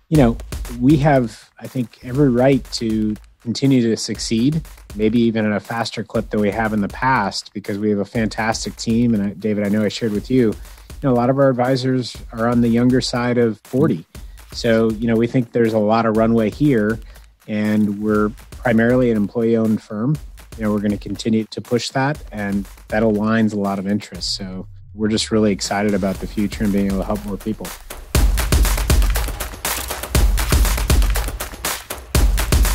You know, we have, I think, every right to continue to succeed, maybe even at a faster clip than we have in the past, because we have a fantastic team. And David, I know I shared with you, a lot of our advisors are on the younger side of 40. So, we think there's a lot of runway here, and we're primarily an employee-owned firm. We're going to continue to push that, and that aligns a lot of interests. So we're just really excited about the future and being able to help more people.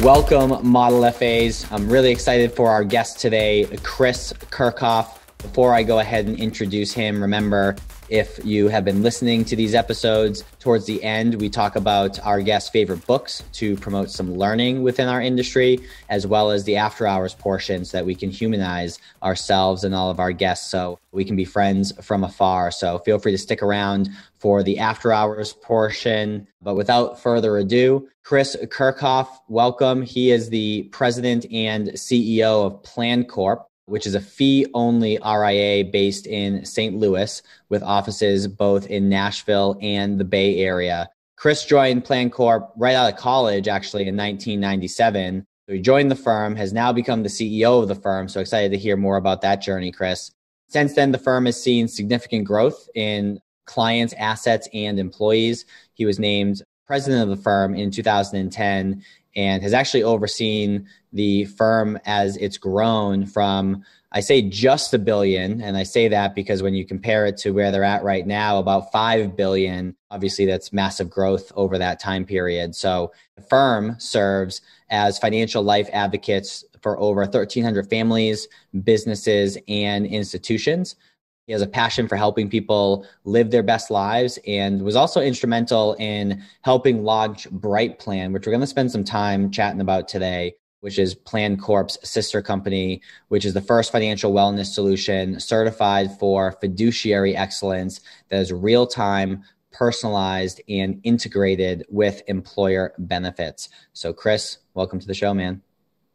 Welcome, Model FAs. I'm really excited for our guest today, Chris Kerckhoff. Before I go ahead and introduce him, remember, if you have been listening to these episodes, towards the end, we talk about our guests' favorite books to promote some learning within our industry, as well as the after hours portion so that we can humanize ourselves and all of our guests so we can be friends from afar. So feel free to stick around for the after hours portion. But without further ado, Chris Kerckhoff, welcome. He is the president and CEO of Plancorp, which is a fee-only RIA based in St. Louis with offices both in Nashville and the Bay Area. Chris joined Plancorp right out of college, actually, in 1997. So he joined the firm, has now become the CEO of the firm. So excited to hear more about that journey, Chris. Since then, the firm has seen significant growth in clients, assets, and employees. He was named president of the firm in 2010 and has actually overseen the firm as it's grown from, I say just $1 billion. And I say that because when you compare it to where they're at right now, about $5 billion, obviously that's massive growth over that time period. So the firm serves as financial life advocates for over 1,300 families, businesses, and institutions. He has a passion for helping people live their best lives and was also instrumental in helping launch BrightPlan, which we're going to spend some time chatting about today, which is Plancorp's sister company, which is the first financial wellness solution certified for fiduciary excellence that is real-time, personalized, and integrated with employer benefits. So Chris, welcome to the show, man.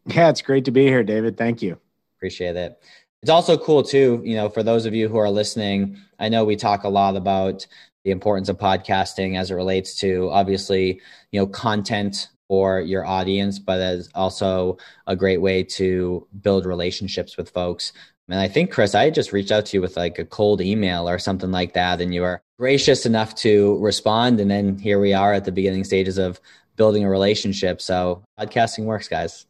Yeah, it's great to be here, David. Thank you. Appreciate it. It's also cool too, for those of you who are listening, I know we talk a lot about the importance of podcasting as it relates to obviously, content for your audience, but as also a great way to build relationships with folks. And I think, Chris, I just reached out to you with like a cold email or something like that, and you were gracious enough to respond. And then here we are at the beginning stages of building a relationship. So podcasting works, guys.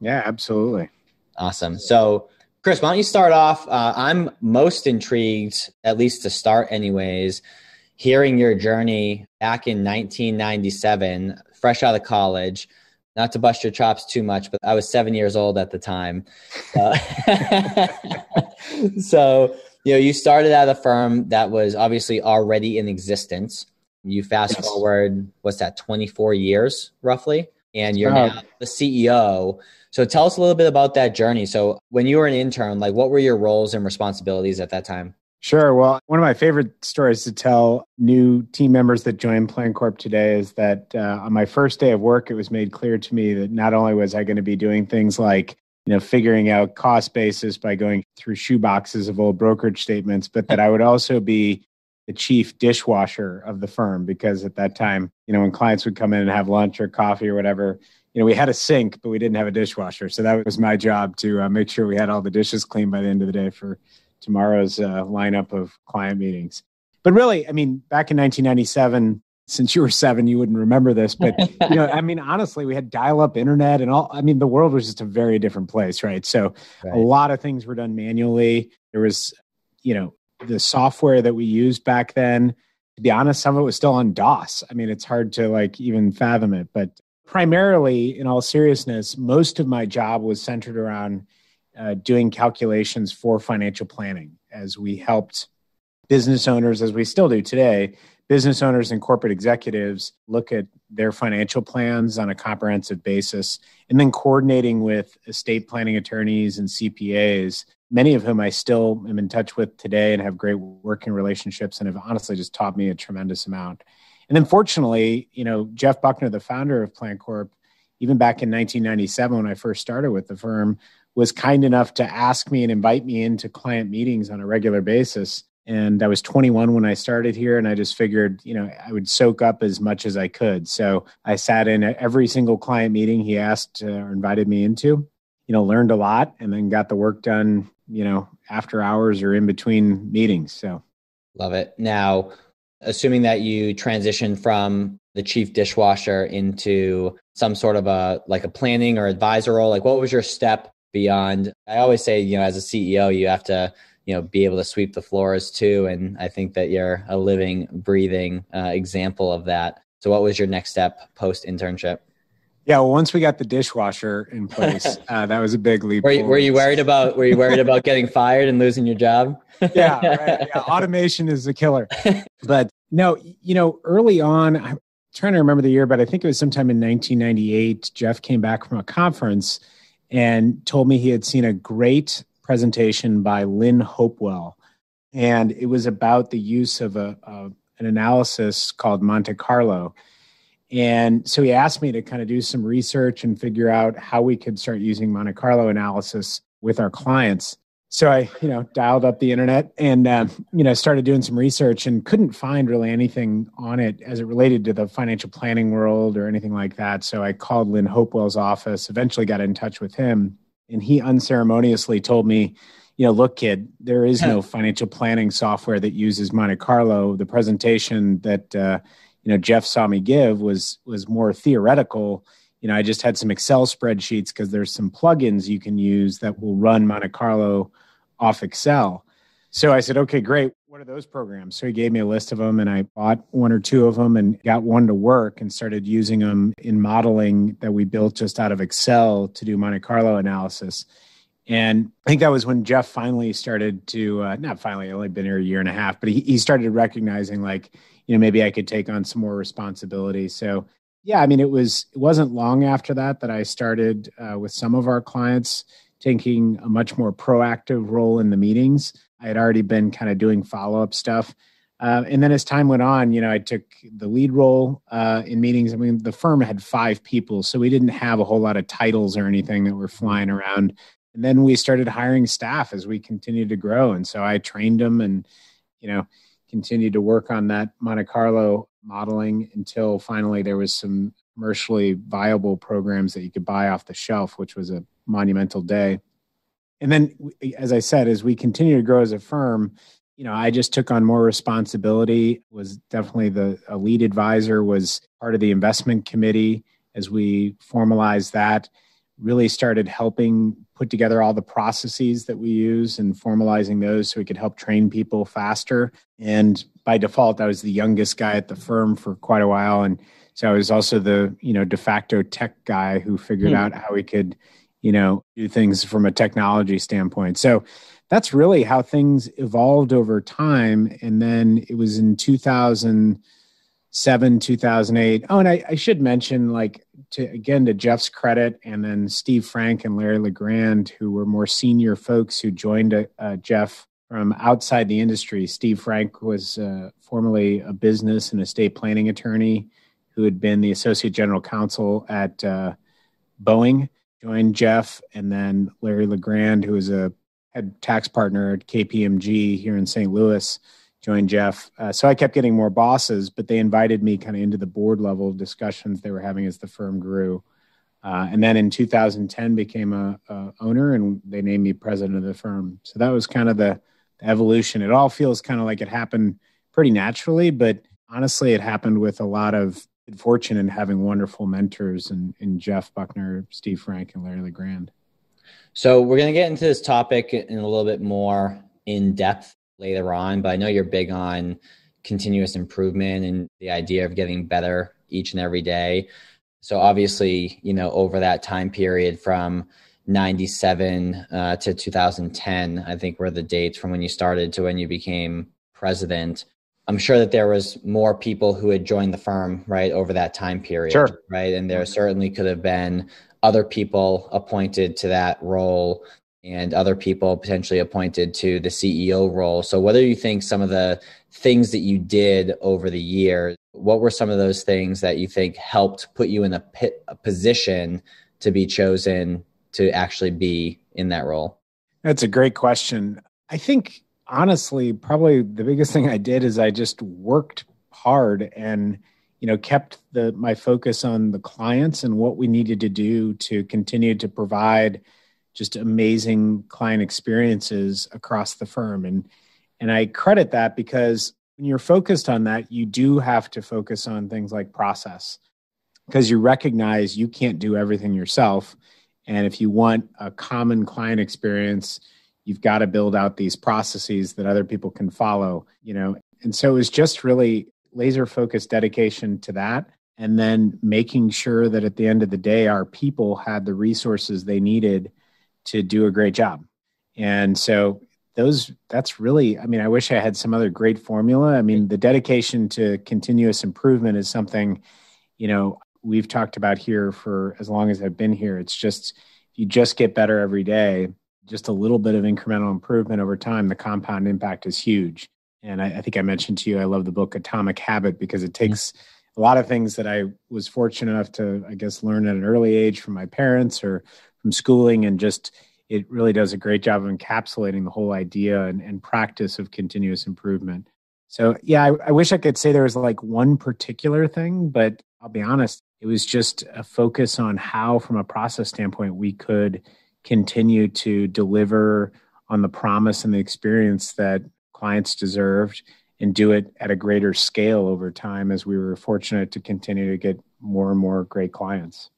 Yeah, absolutely. Awesome. So Chris, why don't you start off? I'm most intrigued, at least to start anyways, hearing your journey back in 1997, fresh out of college. Not to bust your chops too much, but I was 7 years old at the time. So, you started at a firm that was obviously already in existence. You fast forward, 24 years roughly? And you're now the CEO. So tell us a little bit about that journey. So when you were an intern, what were your roles and responsibilities at that time? Sure. Well, one of my favorite stories to tell new team members that join Plancorp today is that on my first day of work, it was made clear to me that not only was I going to be doing things like, figuring out cost basis by going through shoe boxes of old brokerage statements, but that I would also be the chief dishwasher of the firm, because at that time, when clients would come in and have lunch or coffee or whatever, we had a sink, but we didn't have a dishwasher. So that was my job to make sure we had all the dishes clean by the end of the day for tomorrow's lineup of client meetings. But really, back in 1997, since you were 7, you wouldn't remember this, but honestly, we had dial-up internet and all. The world was just a very different place, right? So a lot of things were done manually. There was, the software that we used back then, to be honest, some of it was still on DOS. It's hard to even fathom it. But primarily, in all seriousness, most of my job was centered around doing calculations for financial planning as we helped business owners, as we still do today, business owners and corporate executives look at their financial plans on a comprehensive basis, and then coordinating with estate planning attorneys and CPAs, many of whom I still am in touch with today and have great working relationships and have honestly just taught me a tremendous amount. And then fortunately, Jeff Buckner, the founder of Plancorp, even back in 1997 when I first started with the firm, was kind enough to ask me and invite me into client meetings on a regular basis And I was 21 when I started here, and I just figured, I would soak up as much as I could. So I sat in at every single client meeting he asked or invited me into, learned a lot, and then got the work done, after hours or in between meetings. So love it. Now, assuming that you transitioned from the chief dishwasher into some sort of a planning or advisor role, what was your step beyond? I always say, as a CEO, you have to be able to sweep the floors too. And I think that you're a living, breathing example of that. So what was your next step post internship? Yeah, well, once we got the dishwasher in place, that was a big leap. Were you worried about getting fired and losing your job? Yeah, right. Yeah, automation is a killer. But no, early on, I'm trying to remember the year, but I think it was sometime in 1998, Jeff came back from a conference and told me he had seen a great presentation by Lynn Hopewell. And it was about the use of an analysis called Monte Carlo. And so he asked me to kind of do some research and figure out how we could start using Monte Carlo analysis with our clients. So I, dialed up the internet and, started doing some research and couldn't find really anything on it as it related to the financial planning world or anything like that. So I called Lynn Hopewell's office, eventually got in touch with him, and he unceremoniously told me, look, kid, there is no financial planning software that uses Monte Carlo. The presentation that, Jeff saw me give was more theoretical. I just had some Excel spreadsheets because there's some plugins you can use that will run Monte Carlo off Excel. So I said, okay, great. What are those programs? So he gave me a list of them and I bought one or two of them and got one to work and started using them in modeling that we built just out of Excel to do Monte Carlo analysis. And I think that was when Jeff finally started to, not finally, only been here a year and a half, but he started recognizing maybe I could take on some more responsibility. So yeah, it wasn't long after that I started with some of our clients taking a much more proactive role in the meetings. I had already been kind of doing follow-up stuff. And then as time went on, I took the lead role in meetings. The firm had 5 people, so we didn't have a whole lot of titles or anything that were flying around. And then we started hiring staff as we continued to grow. And so I trained them and, continued to work on that Monte Carlo modeling until finally there was some commercially viable programs that you could buy off the shelf, which was a monumental day. And then, as I said, as we continue to grow as a firm, I just took on more responsibility, was definitely a lead advisor, was part of the investment committee as we formalized that, really started helping put together all the processes that we use and formalizing those so we could help train people faster. And by default, I was the youngest guy at the firm for quite a while. And so I was also the, de facto tech guy who figured out how we could, do things from a technology standpoint. So that's really how things evolved over time. And then it was in 2007, 2008. Oh, and I should mention, to Jeff's credit, and then Steve Frank and Larry LeGrand, who were more senior folks who joined Jeff from outside the industry. Steve Frank was formerly a business and estate planning attorney who had been the associate general counsel at Boeing, joined Jeff, and then Larry LeGrand, who was a head tax partner at KPMG here in St. Louis, joined Jeff. So I kept getting more bosses, but they invited me kind of into the board level discussions they were having as the firm grew. And then in 2010 became a owner, and they named me president of the firm. So that was kind of the evolution. It all feels kind of like it happened pretty naturally, but honestly, it happened with a lot of good fortune and having wonderful mentors in Jeff Buckner, Steve Frank, and Larry LeGrand. So we're going to get into this topic in a little bit more in depth later on, but I know you're big on continuous improvement and the idea of getting better each and every day. So obviously, over that time period from 97 to 2010, I think were the dates from when you started to when you became president. I'm sure that there was more people who had joined the firm, right, over that time period, sure, right? And there certainly could have been other people appointed to that role and other people potentially appointed to the CEO role. So what do you think some of the things that you did over the years, what were some of those things that you think helped put you in a position to be chosen to actually be in that role? That's a great question. I think, honestly, probably the biggest thing I did is I just worked hard and, kept my focus on the clients and what we needed to do to continue to provide just amazing client experiences across the firm. And I credit that because when you're focused on that, you do have to focus on things like process because you recognize you can't do everything yourself. And if you want a common client experience, you've got to build out these processes that other people can follow, And so it was just really laser focused dedication to that. And then making sure that at the end of the day, our people had the resources they needed to do a great job. And so that's really, I wish I had some other great formula. The dedication to continuous improvement is something, we've talked about here for as long as I've been here. It's just, you just get better every day, just a little bit of incremental improvement over time, the compound impact is huge. And I think I mentioned to you, I love the book Atomic Habit because it takes a lot of things that I was fortunate enough to, learn at an early age from my parents or from schooling, and just, it really does a great job of encapsulating the whole idea and practice of continuous improvement. So yeah, I wish I could say there was like one particular thing, but I'll be honest, it was just a focus on how, from a process standpoint, we could continue to deliver on the promise and the experience that clients deserved and do it at a greater scale over time as we were fortunate to continue to get more and more great clients.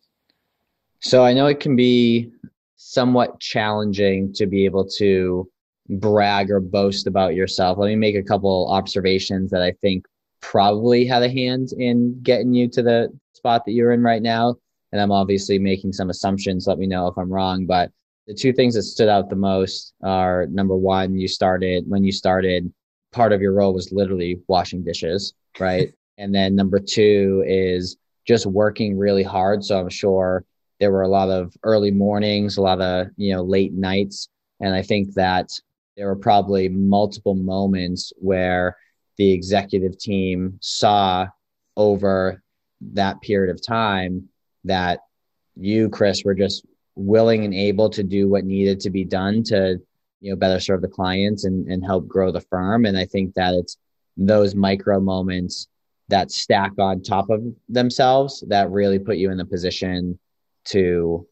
So I know it can be somewhat challenging to be able to brag or boast about yourself. Let me make a couple observations that I think probably had a hand in getting you to the spot that you're in right now. And I'm obviously making some assumptions. Let me know if I'm wrong. But the two things that stood out the most are, number one, when you started, part of your role was literally washing dishes, right? And then number two is just working really hard. So I'm sure there were a lot of early mornings, a lot of, late nights. And I think that there were probably multiple moments where the executive team saw over that period of time that you, Chris, were just willing and able to do what needed to be done to, better serve the clients and help grow the firm. And I think that it's those micro moments that stack on top of themselves that really put you in the position to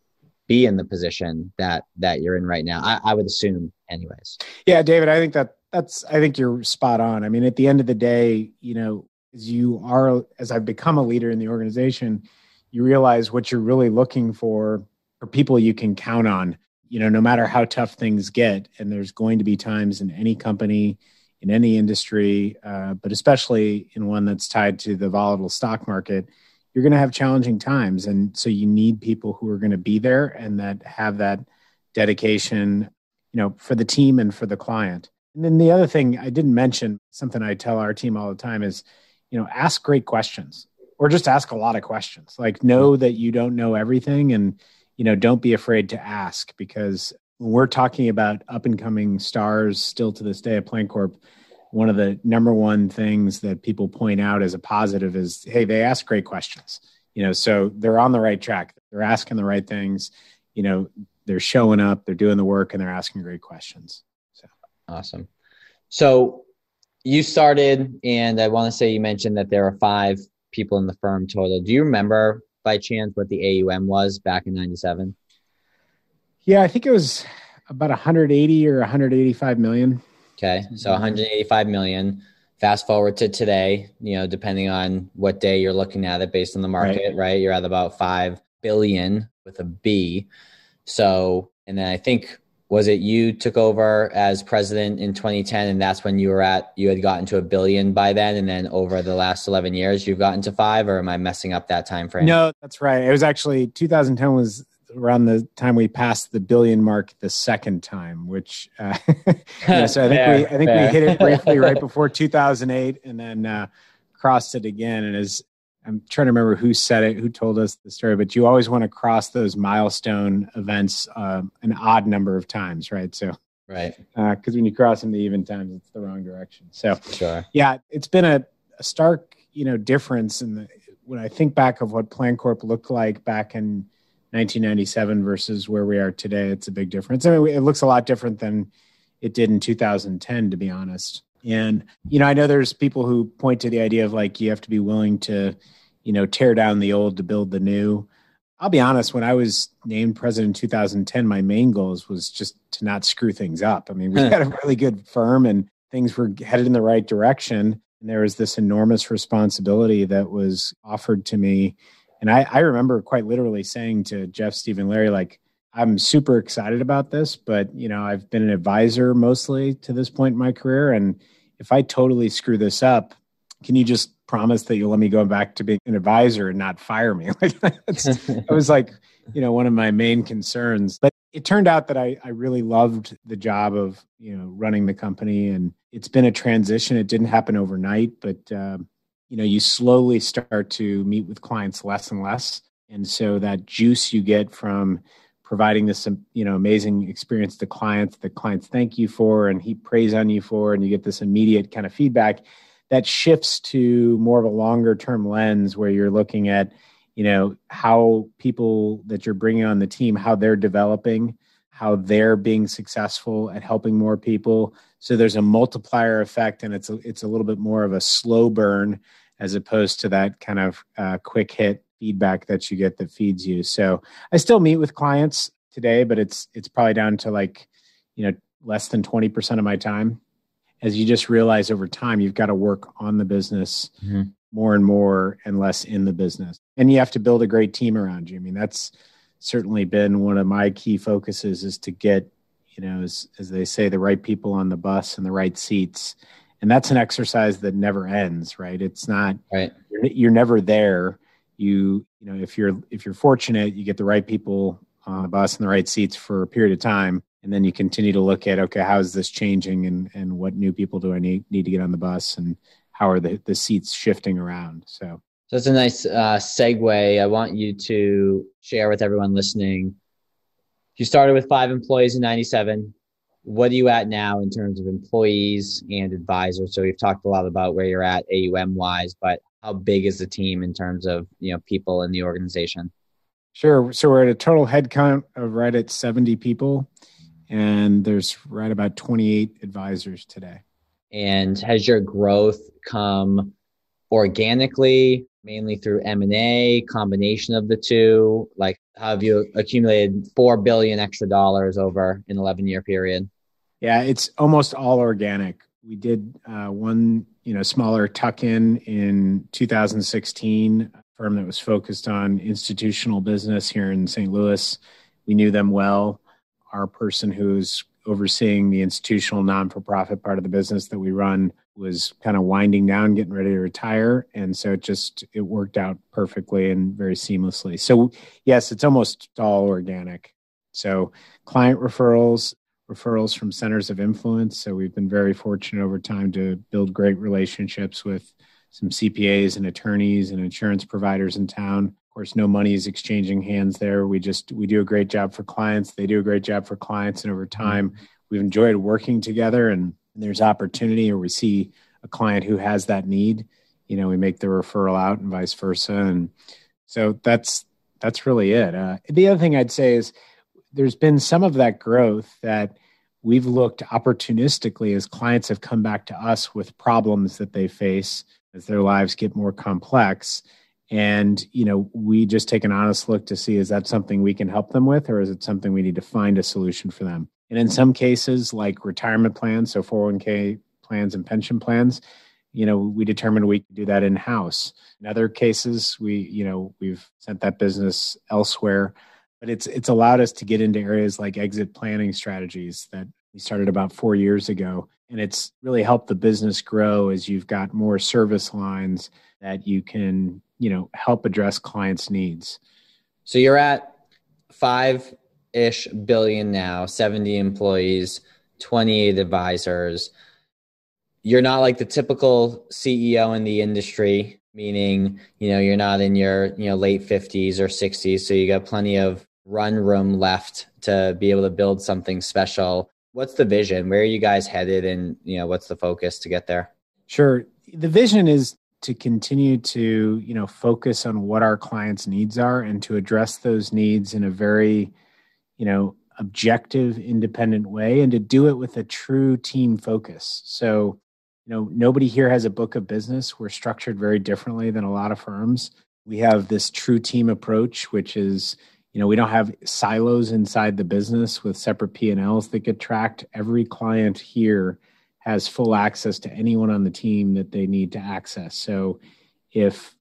be in the position that you're in right now. I would assume anyways. Yeah, David, I think you're spot on. At the end of the day, as I've become a leader in the organization, you realize what you're really looking for are people you can count on, no matter how tough things get. And there's going to be times in any company, in any industry, but especially in one that's tied to the volatile stock market, you're going to have challenging times. And so you need people who are going to be there and that have that dedication, for the team and for the client. And then the other thing I didn't mention, something I tell our team all the time is, ask great questions or just ask a lot of questions. Like, know that you don't know everything and, don't be afraid to ask, because when we're talking about up and coming stars still to this day at Plancorp, one of the number one things that people point out as a positive is, hey, they ask great questions, so they're on the right track. They're asking the right things, they're showing up, they're doing the work, and they're asking great questions. So awesome. So you started, and I want to say you mentioned that there are 5 people in the firm total. Do you remember by chance what the AUM was back in 97? Yeah, I think it was about 180 or 185 million. Okay. So 185 million. Fast forward to today, depending on what day you're looking at it based on the market, right? You're at about 5 billion with a B. So, and then I think, was it you took over as president in 2010, and that's when you had gotten to $1 billion by then, and then over the last 11 years you've gotten to 5, or am I messing up that time frame? No, that's right. It was actually 2010 was around the time we passed the $1 billion mark the second time, which so I think we hit it briefly right before 2008, and then crossed it again. And I'm trying to remember who said it, who told us the story, but you always want to cross those milestone events an odd number of times, right? So, right. Because when you cross them the even times, it's the wrong direction. So, sure. Yeah, it's been a stark, difference when I think back of what Plancorp looked like back in 1997 versus where we are today. It's a big difference. It looks a lot different than it did in 2010, to be honest. And, I know there's people who point to the idea of like, you have to be willing to, tear down the old to build the new. I'll be honest, when I was named president in 2010, my main goals was just to not screw things up. I mean, we had a really good firm and things were headed in the right direction. And there was this enormous responsibility that was offered to me. And I remember quite literally saying to Jeff, Steve, and Larry, like, I'm super excited about this, but, I've been an advisor mostly to this point in my career. And if I totally screw this up, can you just promise that you'll let me go back to being an advisor and not fire me? It was like, one of my main concerns. But it turned out that I really loved the job of, running the company. And it's been a transition. It didn't happen overnight, but, you slowly start to meet with clients less and less. And so that juice you get from providing this, amazing experience to clients that clients thank you for and heap praise on you for, and you get this immediate kind of feedback that shifts to more of a longer term lens where you're looking at, how people that you're bringing on the team, how they're developing, how they're being successful at helping more people. So there's a multiplier effect, and it's a little bit more of a slow burn as opposed to that kind of quick hit feedback that you get that feeds you. So I still meet with clients today, but it's probably down to like, less than 20% of my time. As you just realize over time, you've got to work on the business more and more and less in the business. And you have to build a great team around you. I mean, that's certainly been one of my key focuses, is to get, as they say, the right people on the bus and the right seats. And that's an exercise that never ends, right? It's not, right. You're never there. If you're fortunate, you get the right people on the bus and the right seats for a period of time. And then you continue to look at, okay, how is this changing and what new people do I need to get on the bus, and how are the seats shifting around? So that's a nice segue. I want you to share with everyone listening. You started with 5 employees in 97. What are you at now in terms of employees and advisors? So we've talked a lot about where you're at AUM wise, but how big is the team in terms of, people in the organization? Sure. So we're at a total head count of right at 70 people. And there's right about 28 advisors today. And has your growth come organically, mainly through M&A, combination of the two? Like, how have you accumulated $4 billion extra dollars over an 11-year period? Yeah, it's almost all organic. We did one, smaller tuck-in in 2016, a firm that was focused on institutional business here in St. Louis. We knew them well. Our person who's overseeing the institutional non-for-profit part of the business that we run was kind of winding down, getting ready to retire. And so it worked out perfectly and very seamlessly. So yes, it's almost all organic. So client referrals from centers of influence. So we've been very fortunate over time to build great relationships with some CPAs and attorneys and insurance providers in town. Of course, no money is exchanging hands there. We do a great job for clients. They do a great job for clients. And over time, we've enjoyed working together, and there's opportunity, or we see a client who has that need, we make the referral out and vice versa. And so that's really it. The other thing I'd say is there's been some of that growth that we've looked opportunistically as clients have come back to us with problems that they face as their lives get more complex. And, we just take an honest look to see, is that something we can help them with, or is it something we need to find a solution for them? And in some cases, like retirement plans, so 401k plans and pension plans, we determined we could do that in-house. In other cases, we've sent that business elsewhere. But it's allowed us to get into areas like exit planning strategies that we started about 4 years ago. And it's really helped the business grow as you've got more service lines that you can, help address clients' needs. So you're at 5-ish billion now, 70 employees, 28 advisors. You're not like the typical CEO in the industry, meaning, you're not in your, late 50s or 60s. So you got plenty of run room left to be able to build something special. What's the vision? Where are you guys headed? And, what's the focus to get there? Sure. The vision is to continue to, focus on what our clients' needs are and to address those needs in a very, objective, independent way, and to do it with a true team focus. So, nobody here has a book of business. We're structured very differently than a lot of firms. We have this true team approach, which is, we don't have silos inside the business with separate P&Ls that get tracked. Every client here has full access to anyone on the team that they need to access. So if,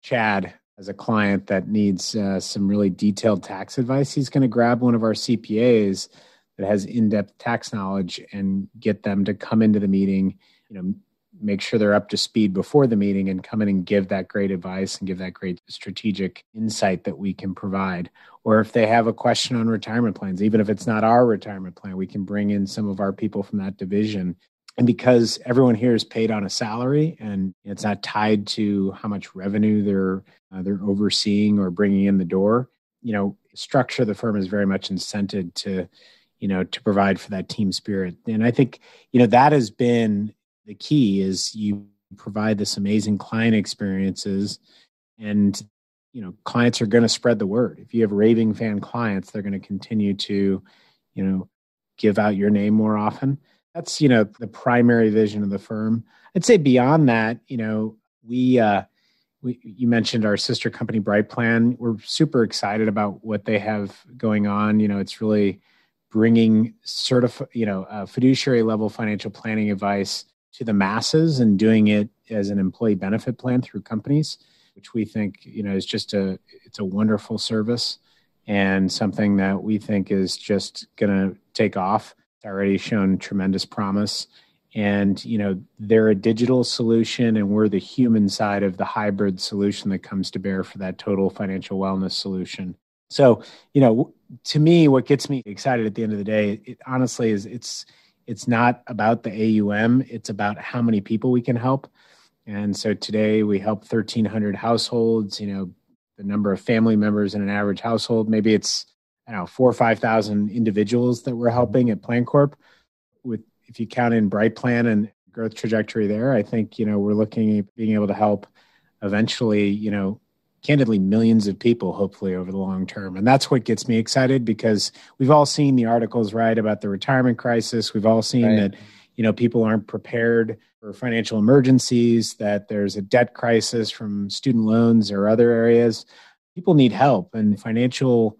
Chad has a client that needs some really detailed tax advice, he's going to grab one of our CPAs that has in-depth tax knowledge and get them to come into the meeting, make sure they're up to speed before the meeting and come in and give that great advice and give that great strategic insight that we can provide. Or if they have a question on retirement plans, even if it's not our retirement plan, we can bring in some of our people from that division. And because everyone here is paid on a salary and it's not tied to how much revenue they're overseeing or bringing in the door, structure of the firm is very much incented to provide for that team spirit. And I think, that has been the key is you provide this amazing client experiences and, clients are going to spread the word. If you have raving fan clients, they're going to continue to, give out your name more often. That's, the primary vision of the firm. I'd say beyond that, you mentioned our sister company, BrightPlan. We're super excited about what they have going on. It's really bringing fiduciary level financial planning advice to the masses and doing it as an employee benefit plan through companies, which we think, is just it's a wonderful service and something that we think is just going to take off. It's already shown tremendous promise. And, they're a digital solution and we're the human side of the hybrid solution that comes to bear for that total financial wellness solution. So, to me, what gets me excited at the end of the day, it honestly is it's not about the AUM, it's about how many people we can help. And so today we help 1,300 households, the number of family members in an average household, maybe it's, 4,000 or 5,000 individuals that we're helping at Plancorp. If you count in BrightPlan and growth trajectory there, I think, we're looking at being able to help eventually, candidly, millions of people, hopefully over the long term. And that's what gets me excited because we've all seen the articles, right, about the retirement crisis. We've all seen that, people aren't prepared for financial emergencies, that there's a debt crisis from student loans or other areas. People need help, and financial,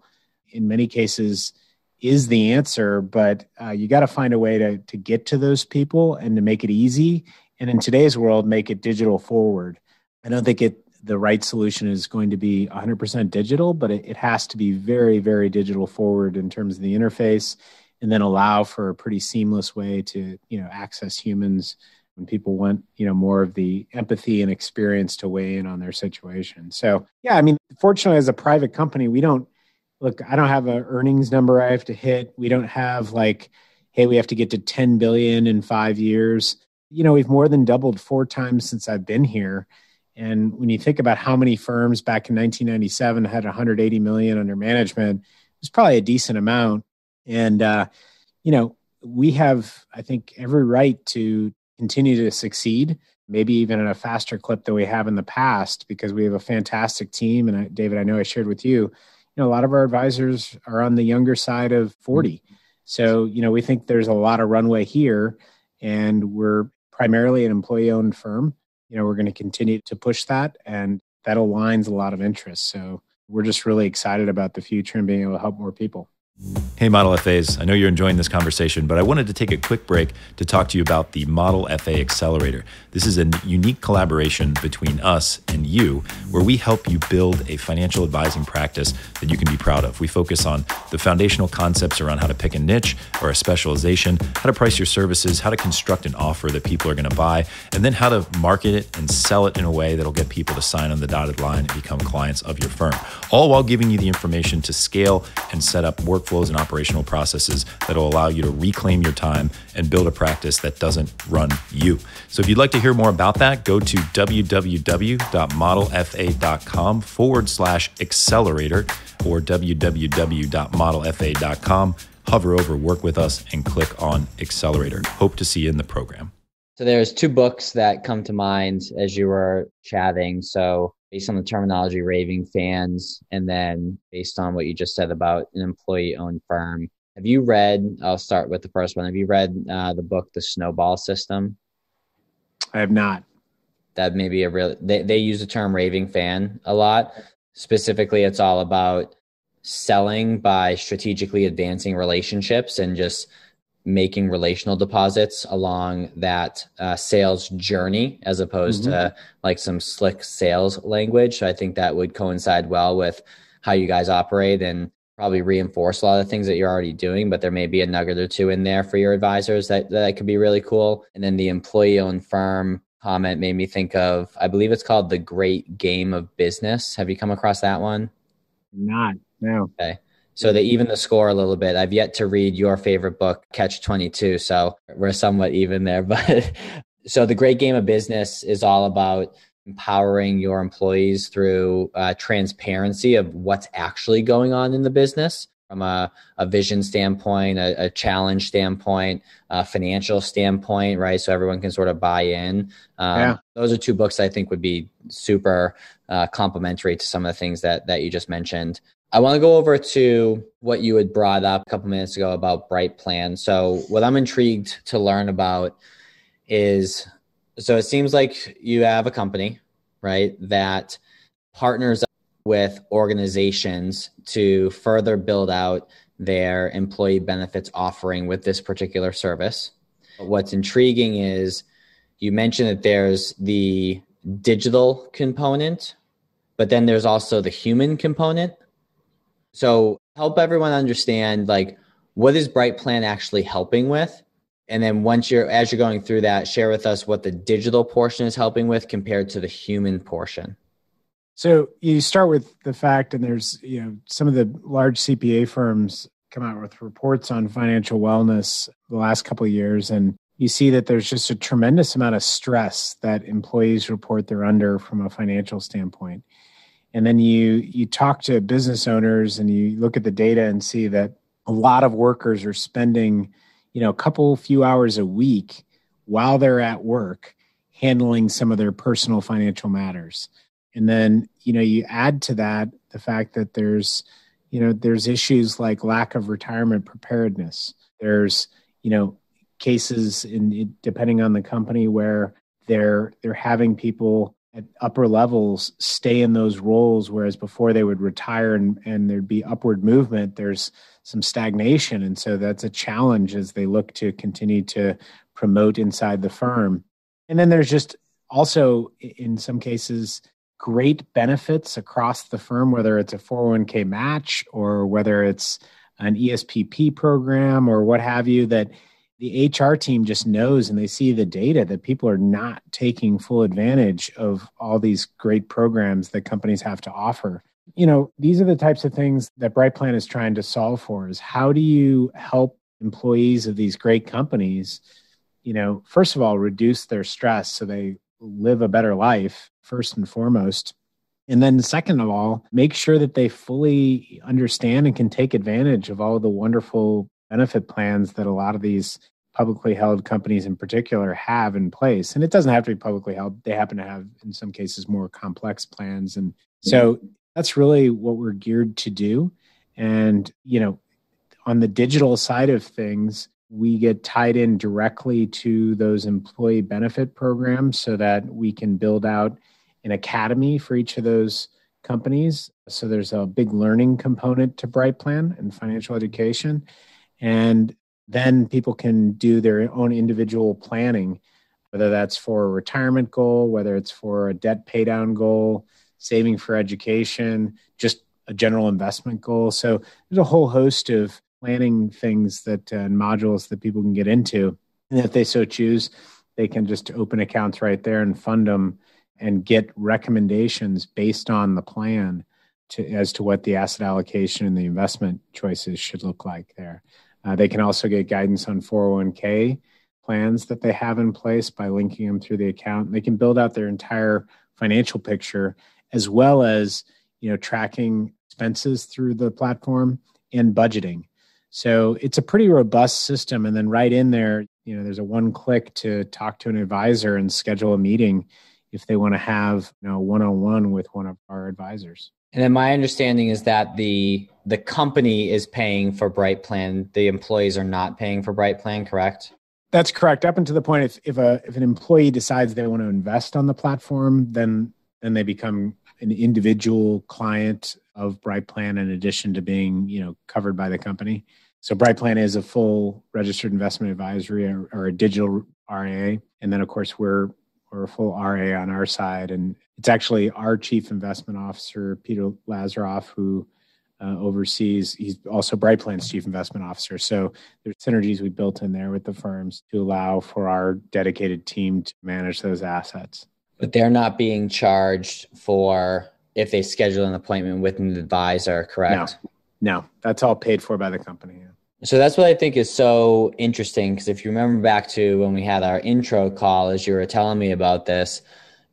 in many cases, is the answer, but you got to find a way to get to those people and to make it easy. And in today's world, make it digital forward. I don't think the right solution is going to be 100% digital, but it has to be very, very digital forward in terms of the interface, and then allow for a pretty seamless way to, access humans when people want, more of the empathy and experience to weigh in on their situation. So, fortunately, as a private company, I don't have an earnings number I have to hit. We don't have hey, we have to get to 10 billion in 5 years. We've more than doubled 4 times since I've been here. And when you think about how many firms back in 1997 had 180 million under management, it's probably a decent amount. And, we have, I think, every right to continue to succeed, maybe even at a faster clip than we have in the past, because we have a fantastic team. And David, I know I shared with you, a lot of our advisors are on the younger side of 40. So, we think there's a lot of runway here, and we're primarily an employee-owned firm. We're going to continue to push that, and that aligns a lot of interests. So we're just really excited about the future and being able to help more people. Hey, Model FAs. I know you're enjoying this conversation, but I wanted to take a quick break to talk to you about the Model FA Accelerator. This is a unique collaboration between us and you, where we help you build a financial advising practice that you can be proud of. We focus on the foundational concepts around how to pick a niche or a specialization, how to price your services, how to construct an offer that people are going to buy, and then how to market it and sell it in a way that'll get people to sign on the dotted line and become clients of your firm, all while giving you the information to scale and set up workflows and operational processes that will allow you to reclaim your time and build a practice that doesn't run you. So if you'd like to hear more about that, go to www.modelfa.com/accelerator or www.modelfa.com. Hover over Work With Us and click on Accelerator. Hope to see you in the program. So there's 2 books that come to mind as you were chatting. So based on the terminology, raving fans, and then based on what you just said about an employee-owned firm. Have you read, I'll start with the first one. Have you read the book, The Snowball System? I have not. That may be they use the term raving fan a lot. Specifically, it's all about selling by strategically advancing relationships and just making relational deposits along that sales journey, as opposed to like some slick sales language. So I think that would coincide well with how you guys operate and probably reinforce a lot of things that you're already doing, but there may be a nugget or two in there for your advisors that could be really cool. And then the employee-owned firm comment made me think of, I believe it's called The Great Game of Business. Have you come across that one? Not, no. Okay. So they even the score a little bit. I've yet to read your favorite book, Catch 22. So we're somewhat even there. But so The Great Game of Business is all about empowering your employees through transparency of what's actually going on in the business from a vision standpoint, a challenge standpoint, a financial standpoint, right? So everyone can sort of buy in. Those are two books I think would be super complementary to some of the things that you just mentioned. I want to go over to what you had brought up a couple minutes ago about BrightPlan. So what I'm intrigued to learn about is, so it seems like you have a company, right, that partners up with organizations to further build out their employee benefits offering with this particular service. What's intriguing is you mentioned that there's the digital component, but then there's also the human component. So help everyone understand, like, what is BrightPlan actually helping with? And then as you're going through that, share with us what the digital portion is helping with compared to the human portion. So you start with the fact, and there's, some of the large CPA firms come out with reports on financial wellness the last couple of years, and you see that there's just a tremendous amount of stress that employees report they're under from a financial standpoint. And then you talk to business owners and you look at the data and see that a lot of workers are spending, a few hours a week while they're at work handling some of their personal financial matters. And then, you add to that the fact that there's issues like lack of retirement preparedness. There's, cases depending on the company where they're having people at upper levels stay in those roles, whereas before they would retire and there'd be upward movement, there's some stagnation. And so that's a challenge as they look to continue to promote inside the firm. And then there's just also, in some cases, great benefits across the firm, whether it's a 401k match or whether it's an ESPP program or what have you, that the HR team just knows, and they see the data that people are not taking full advantage of all these great programs that companies have to offer. These are the types of things that BrightPlan is trying to solve for, is how do you help employees of these great companies, first of all, reduce their stress so they live a better life, first and foremost. And then second of all, make sure that they fully understand and can take advantage of all of the wonderful benefit plans that a lot of these publicly held companies in particular have in place. And it doesn't have to be publicly held. They happen to have, in some cases, more complex plans. And so that's really what we're geared to do. And, on the digital side of things, we get tied in directly to those employee benefit programs so that we can build out an academy for each of those companies. So there's a big learning component to BrightPlan and financial education. And then people can do their own individual planning, whether that's for a retirement goal, whether it's for a debt pay down goal, saving for education, just a general investment goal. So there's a whole host of planning things and modules that people can get into. And if they so choose, they can just open accounts right there and fund them and get recommendations based on the plan as to what the asset allocation and the investment choices should look like there. They can also get guidance on 401k plans that they have in place by linking them through the account. They can build out their entire financial picture, as well as tracking expenses through the platform and budgeting. So it's a pretty robust system. And then right in there, there's a one click to talk to an advisor and schedule a meeting if they want to have one-on-one with one of our advisors. And then my understanding is that the company is paying for BrightPlan. The employees are not paying for BrightPlan, correct? That's correct. Up until the point, if an employee decides they want to invest on the platform, then they become an individual client of BrightPlan in addition to being, covered by the company. So BrightPlan is a full registered investment advisory or a digital RIA. And then, of course, we're a full RIA on our side. And it's actually our chief investment officer, Peter Lazaroff, who oversees, he's also BrightPlan's chief investment officer. So there's synergies we built in there with the firms to allow for our dedicated team to manage those assets. But they're not being charged for if they schedule an appointment with an advisor, correct? No, that's all paid for by the company. Yeah. So that's what I think is so interesting, because if you remember back to when we had our intro call, as you were telling me about this,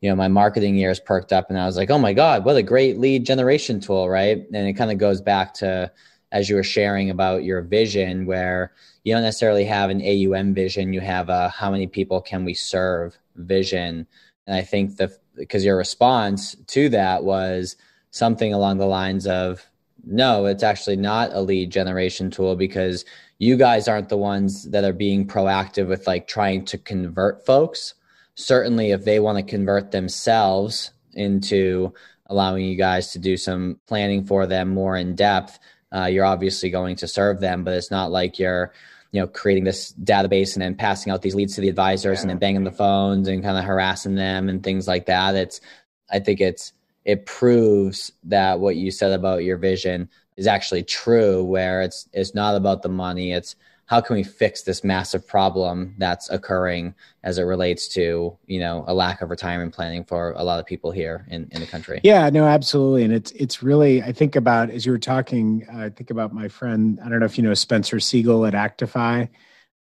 my marketing ears perked up and I was like, oh my God, what a great lead generation tool, right? And it kind of goes back to, as you were sharing about your vision, where you don't necessarily have an AUM vision, you have a how many people can we serve vision. And I think because your response to that was something along the lines of, no, it's actually not a lead generation tool, because you guys aren't the ones that are being proactive with like trying to convert folks. Certainly, if they want to convert themselves into allowing you guys to do some planning for them more in depth, you're obviously going to serve them, but it's not like you're creating this database and then passing out these leads to the advisors and then banging the phones and kind of harassing them and things like that. I think it proves that what you said about your vision is actually true, where it's not about the money. It's how can we fix this massive problem that's occurring as it relates to, a lack of retirement planning for a lot of people here in the country. Yeah, no, absolutely. And it's really, I think about, as you were talking, I think about my friend, I don't know if you know Spencer Siegel at Actify,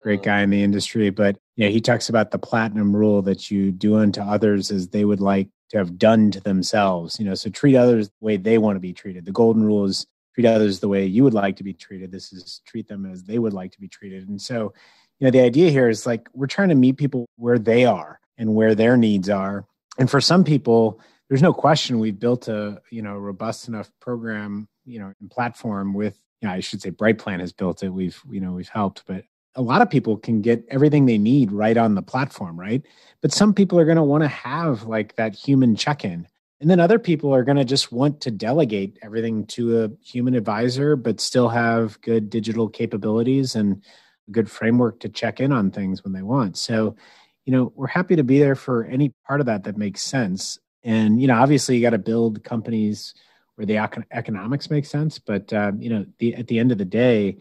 great guy in the industry, but he talks about the platinum rule that you do unto others as they would like to have done to themselves, so treat others the way they want to be treated. The golden rule is treat others the way you would like to be treated. This is treat them as they would like to be treated. And so, the idea here is like, we're trying to meet people where they are and where their needs are. And for some people, there's no question we've built a, robust enough program, and platform with, I should say BrightPlan has built it. We've helped, but a lot of people can get everything they need right on the platform, right? But some people are going to want to have like that human check-in. And then other people are going to just want to delegate everything to a human advisor, but still have good digital capabilities and a good framework to check in on things when they want. So, we're happy to be there for any part of that makes sense. And, obviously you got to build companies where the economics make sense. But, at the end of the day,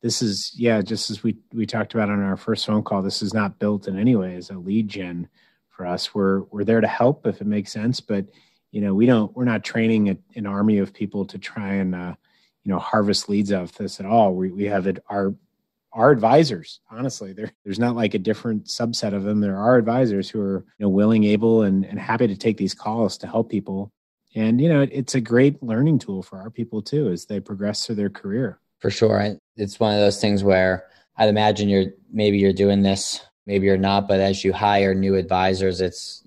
this is, just as we talked about on our first phone call, this is not built in any way as a lead gen for us. We're there to help if it makes sense, but we're not training an army of people to try and harvest leads off this at all. We have our advisors. Honestly, there's not like a different subset of them. There are advisors who are willing, able, and happy to take these calls to help people. And it's a great learning tool for our people too as they progress through their career. For sure. It's one of those things where I'd imagine you're doing this, maybe you're not, but as you hire new advisors, it's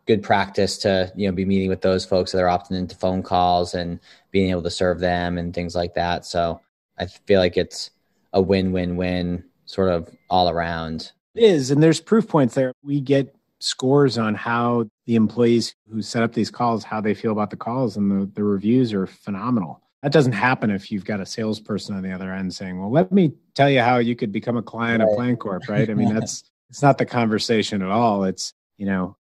good practice to, be meeting with those folks that are opting into phone calls and being able to serve them and things like that. So I feel like it's a win-win-win sort of all around. It is. And there's proof points there. We get scores on how the employees who set up these calls, how they feel about the calls, and the reviews are phenomenal. That doesn't happen if you've got a salesperson on the other end saying, well, let me tell you how you could become a client of Plancorp, right? I mean, it's not the conversation at all. It's,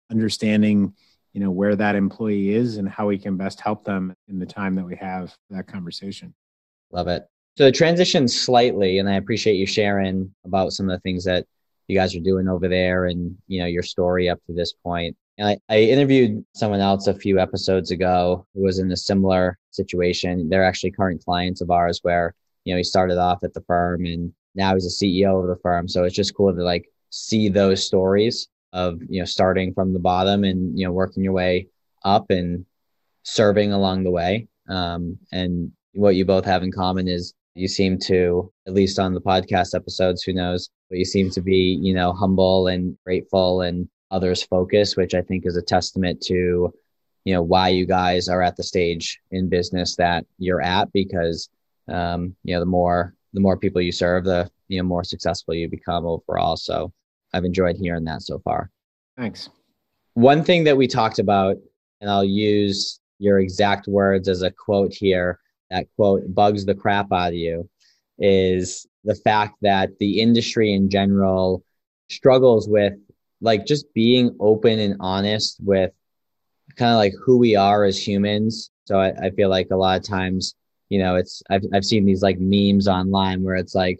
understanding, where that employee is and how we can best help them in the time that we have that conversation. Love it. So the transition slightly, and I appreciate you sharing about some of the things that you guys are doing over there and, your story up to this point. And I interviewed someone else a few episodes ago who was in a similar situation. They're actually current clients of ours where, he started off at the firm and now he's a CEO of the firm. So it's just cool to see those stories of, starting from the bottom and, working your way up and serving along the way. And what you both have in common is you seem to, at least on the podcast episodes, who knows, but you seem to be, humble and grateful and others focused, which I think is a testament to, why you guys are at the stage in business that you're at, because, the more people you serve, the, more successful you become overall. So I've enjoyed hearing that so far. Thanks. One thing that we talked about, and I'll use your exact words as a quote here, that quote bugs the crap out of you, is the fact that the industry in general struggles with like just being open and honest with kind of like who we are as humans. So I feel like a lot of times, I've seen these like memes online where it's like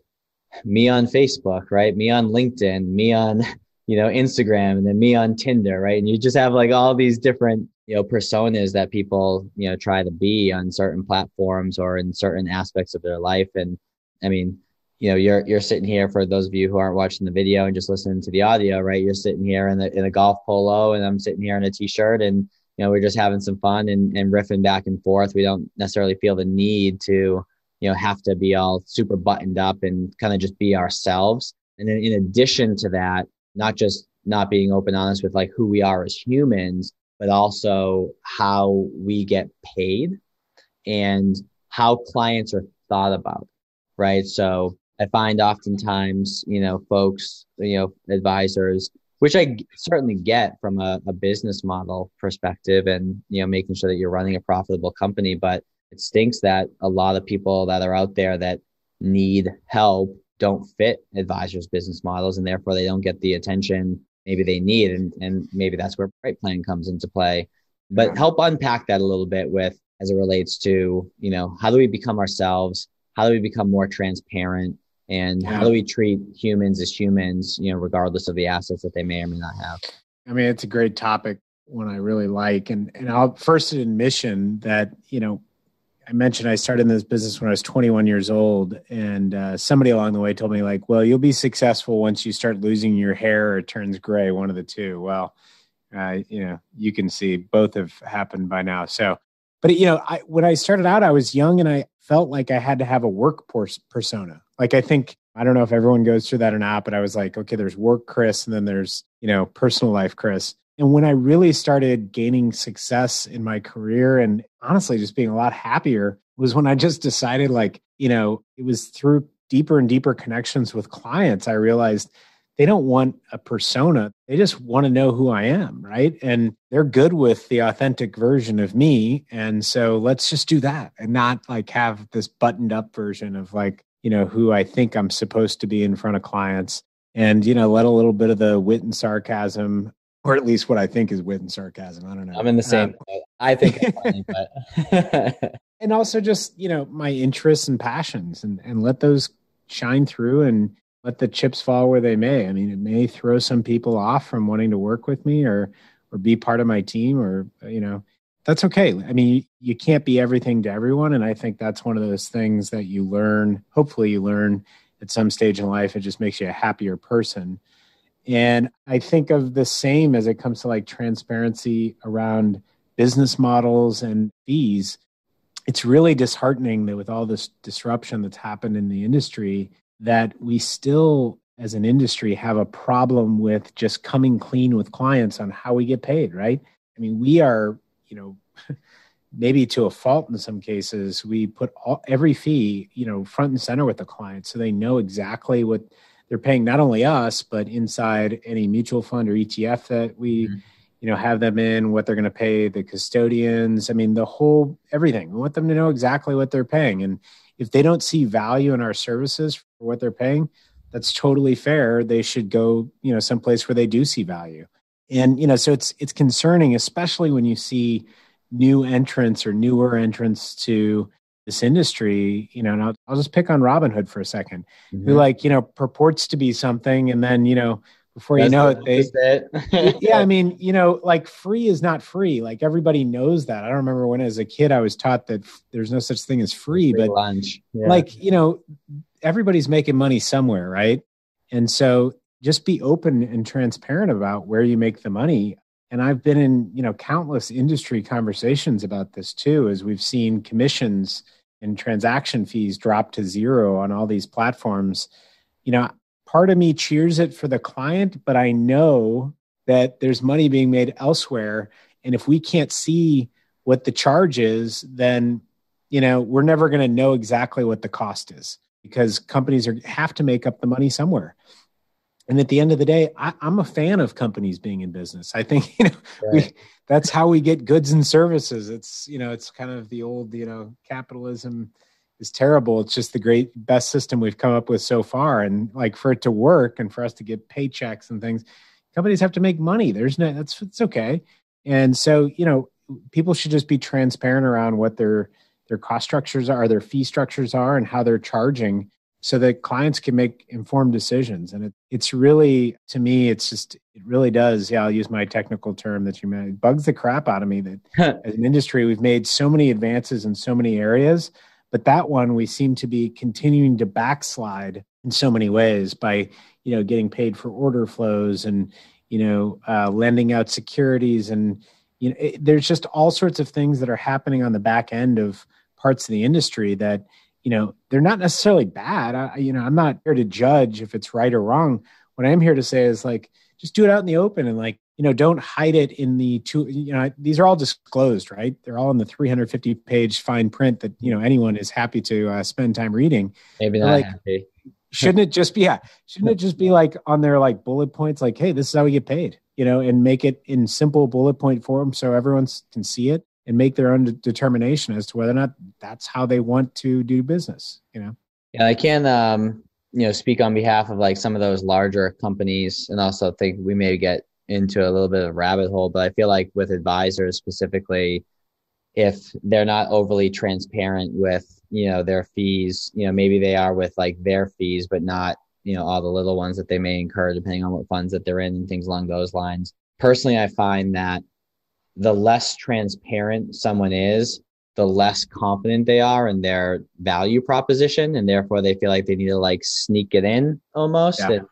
me on Facebook, right? Me on LinkedIn, me on, Instagram, and then me on Tinder, right? And you just have like all these different, personas that people, try to be on certain platforms or in certain aspects of their life. And I mean, you're sitting here, for those of you who aren't watching the video and just listening to the audio, right? You're sitting here in a golf polo, and I'm sitting here in a t-shirt, and we're just having some fun and riffing back and forth. We don't necessarily feel the need to, have to be all super buttoned up, and kind of just be ourselves. And then in addition to that, not just not being open, honest with like who we are as humans, but also how we get paid and how clients are thought about, right? So I find oftentimes, folks, advisors, which I certainly get from a business model perspective, and, making sure that you're running a profitable company. But it stinks that a lot of people that are out there that need help don't fit advisors' business models, and therefore they don't get the attention maybe they need. And maybe that's where BrightPlan comes into play. But help unpack that a little bit with, as it relates to, how do we become ourselves? How do we become more transparent? And how do we treat humans as humans, regardless of the assets that they may or may not have? I mean, it's a great topic, one I really like. And I'll first admission that, I mentioned I started in this business when I was 21 years old, and somebody along the way told me like, well, you'll be successful once you start losing your hair or it turns gray, one of the two. Well, you can see both have happened by now. So, but when I started out, I was young and I felt like I had to have a work persona. Like, I don't know if everyone goes through that or not, but I was like, okay, there's work Chris, and then there's, personal life Chris. And when I really started gaining success in my career and honestly just being a lot happier was when I just decided it was through deeper and deeper connections with clients. I realized they don't want a persona. They just want to know who I am, right? And they're good with the authentic version of me. And so let's just do that and not like have this buttoned up version of like, who I think I'm supposed to be in front of clients, and, let a little bit of the wit and sarcasm, or at least what I think is wit and sarcasm. I don't know. I'm in the same. I think it's funny, but and also just, my interests and passions, and let those shine through and let the chips fall where they may. I mean, it may throw some people off from wanting to work with me or be part of my team, or, that's okay. I mean, you can't be everything to everyone. And I think that's one of those things that you learn, hopefully you learn at some stage in life. It just makes you a happier person. And I think of the same as it comes to like transparency around business models and fees. It's really disheartening that with all this disruption that's happened in the industry, that we still, as an industry, have a problem with just coming clean with clients on how we get paid, right? I mean, we are, maybe to a fault in some cases, we put every fee, front and center with the client, so they know exactly what they're paying, not only us, but inside any mutual fund or ETF that we, have them in, what they're going to pay the custodians. I mean, the whole, everything. We want them to know exactly what they're paying. And if they don't see value in our services for what they're paying, that's totally fair. They should go, someplace where they do see value. And, so it's concerning, especially when you see new entrants or newer entrants to this industry, and I'll just pick on Robinhood for a second, who purports to be something. And then, before you know it, yeah, I mean, like free is not free. Like everybody knows that. I don't remember when as a kid, I was taught that there's no such thing as free, but lunch. Yeah. Like, everybody's making money somewhere. Right. And so just be open and transparent about where you make the money. And I've been in, countless industry conversations about this too, as we've seen commissions and transaction fees drop to zero on all these platforms. Part of me cheers it for the client, but I know that there's money being made elsewhere. And if we can't see what the charge is, then, we're never going to know exactly what the cost is, because companies have to make up the money somewhere. And at the end of the day, I'm a fan of companies being in business. I think, Right. that's how we get goods and services. It's, it's kind of the old, capitalism is terrible. It's just the best system we've come up with so far. And like, for it to work and for us to get paychecks and things, companies have to make money. It's okay. And so, people should just be transparent around what their cost structures are, their fee structures are, and how they're charging, so that clients can make informed decisions. And it's really, to me, it really does. Yeah, I'll use my technical term that you meant. It bugs the crap out of me that as an industry, we've made so many advances in so many areas, but that one, we seem to be continuing to backslide in so many ways by, getting paid for order flows and, lending out securities. And, there's just all sorts of things that are happening on the back end of parts of the industry that, they're not necessarily bad. I'm not here to judge if it's right or wrong. What I am here to say is, like, just do it out in the open, and don't hide it in the these are all disclosed, right? They're all in the 350 page fine print that, anyone is happy to spend time reading. Maybe not happy. Shouldn't it just be like on their like bullet points, like, hey, this is how we get paid, and make it in simple bullet point form so everyone can see it and make their own determination as to whether or not that's how they want to do business, Yeah, I can, speak on behalf of like some of those larger companies, and also think we may get into a little bit of a rabbit hole, but I feel like with advisors specifically, if they're not overly transparent with, their fees, maybe they are with like their fees, but not, all the little ones that they may incur depending on what funds that they're in and things along those lines. Personally, I find that the less transparent someone is, the less confident they are in their value proposition. And therefore they feel like they need to like sneak it in almost and,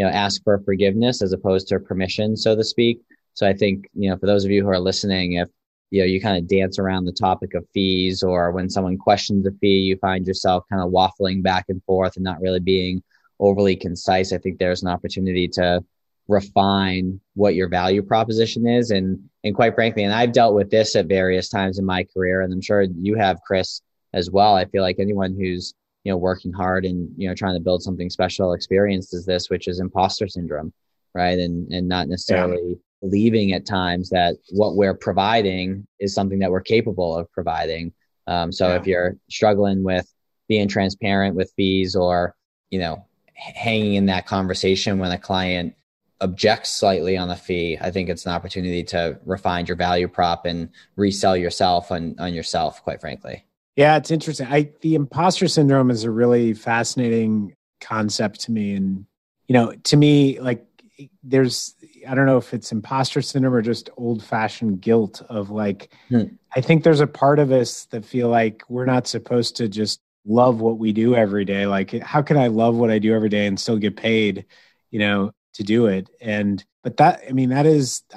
ask for forgiveness as opposed to permission, so to speak. So I think, for those of you who are listening, if, you kind of dance around the topic of fees, or when someone questions a fee, you find yourself kind of waffling back and forth and not really being overly concise, I think there's an opportunity to refine what your value proposition is. And quite frankly, and I've dealt with this at various times in my career, and I'm sure you have, Chris, as well. I feel like anyone who's, working hard and, trying to build something special experiences this, which is imposter syndrome, right? And not necessarily believing at times that what we're providing is something that we're capable of providing. If you're struggling with being transparent with fees, or, hanging in that conversation when a client objects slightly on the fee, I think it's an opportunity to refine your value prop and resell yourself on yourself, quite frankly. Yeah, it's interesting. The imposter syndrome is a really fascinating concept to me. And, to me, like, I don't know if it's imposter syndrome or just old fashioned guilt of like, I think there's a part of us that feel like we're not supposed to just love what we do every day. Like, how can I love what I do every day and still get paid, to do it? I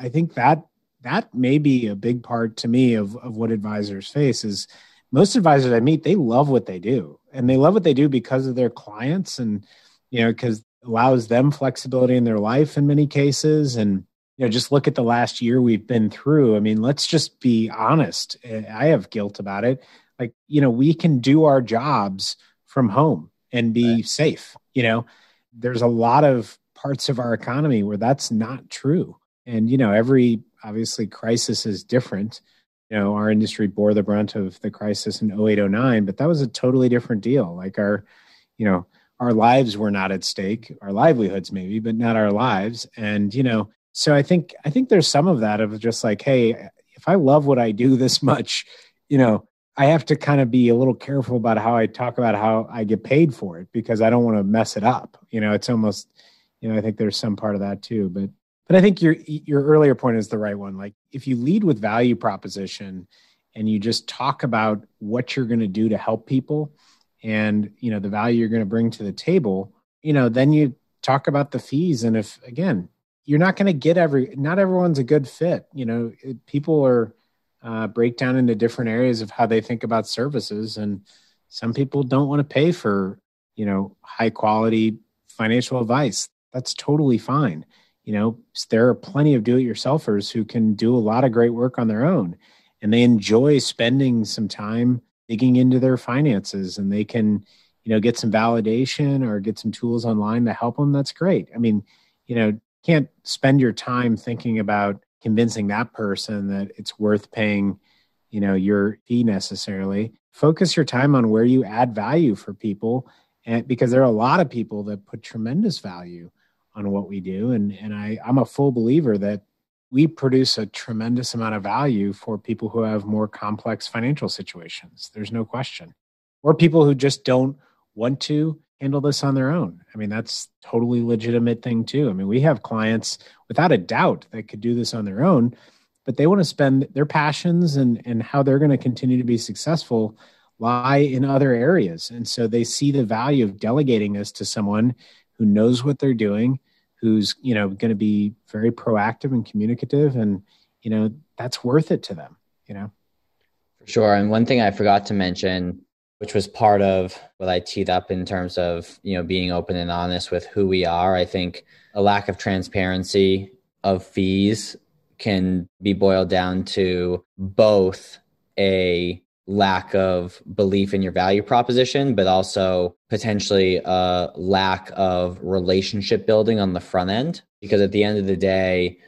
think that may be a big part to me of what advisors face. Is most advisors I meet, they love what they do, and they love what they do because of their clients, and, because it allows them flexibility in their life in many cases. And, just look at the last year we've been through. I mean, let's just be honest. I have guilt about it. Like, we can do our jobs from home and be safe. There's a lot of parts of our economy where that's not true. And, every obviously crisis is different. Our industry bore the brunt of the crisis in 08, 09, but that was a totally different deal. Like our lives were not at stake, our livelihoods maybe, but not our lives. And, so I think there's some of that of just like, hey, if I love what I do this much, I have to kind of be a little careful about how I talk about how I get paid for it, because I don't want to mess it up. It's almost, I think there's some part of that too. But I think your earlier point is the right one. Like, if you lead with value proposition and you just talk about what you're going to do to help people and, the value you're going to bring to the table, then you talk about the fees. And if, again, you're not going to get not everyone's a good fit. People are break down into different areas of how they think about services. And some people don't want to pay for, high quality financial advice. That's totally fine. there are plenty of do-it-yourselfers who can do a lot of great work on their own, and they enjoy spending some time digging into their finances, and they can, get some validation or get some tools online to help them. That's great. I mean, can't spend your time thinking about convincing that person that it's worth paying, your fee necessarily. Focus your time on where you add value for people, and because there are a lot of people that put tremendous value on what we do. And I'm a full believer that we produce a tremendous amount of value for people who have more complex financial situations. There's no question. Or people who just don't want to handle this on their own. I mean, that's totally legitimate thing too. I mean, we have clients without a doubt that could do this on their own, but they want to spend their passions and how they're going to continue to be successful lie in other areas. And so they see the value of delegating this to someone who knows what they're doing, who's, going to be very proactive and communicative, and, that's worth it to them, For sure. And one thing I forgot to mention, which was part of what I teed up in terms of, being open and honest with who we are. I think a lack of transparency of fees can be boiled down to both a lack of belief in your value proposition, but also potentially a lack of relationship building on the front end. Because at the end of the day,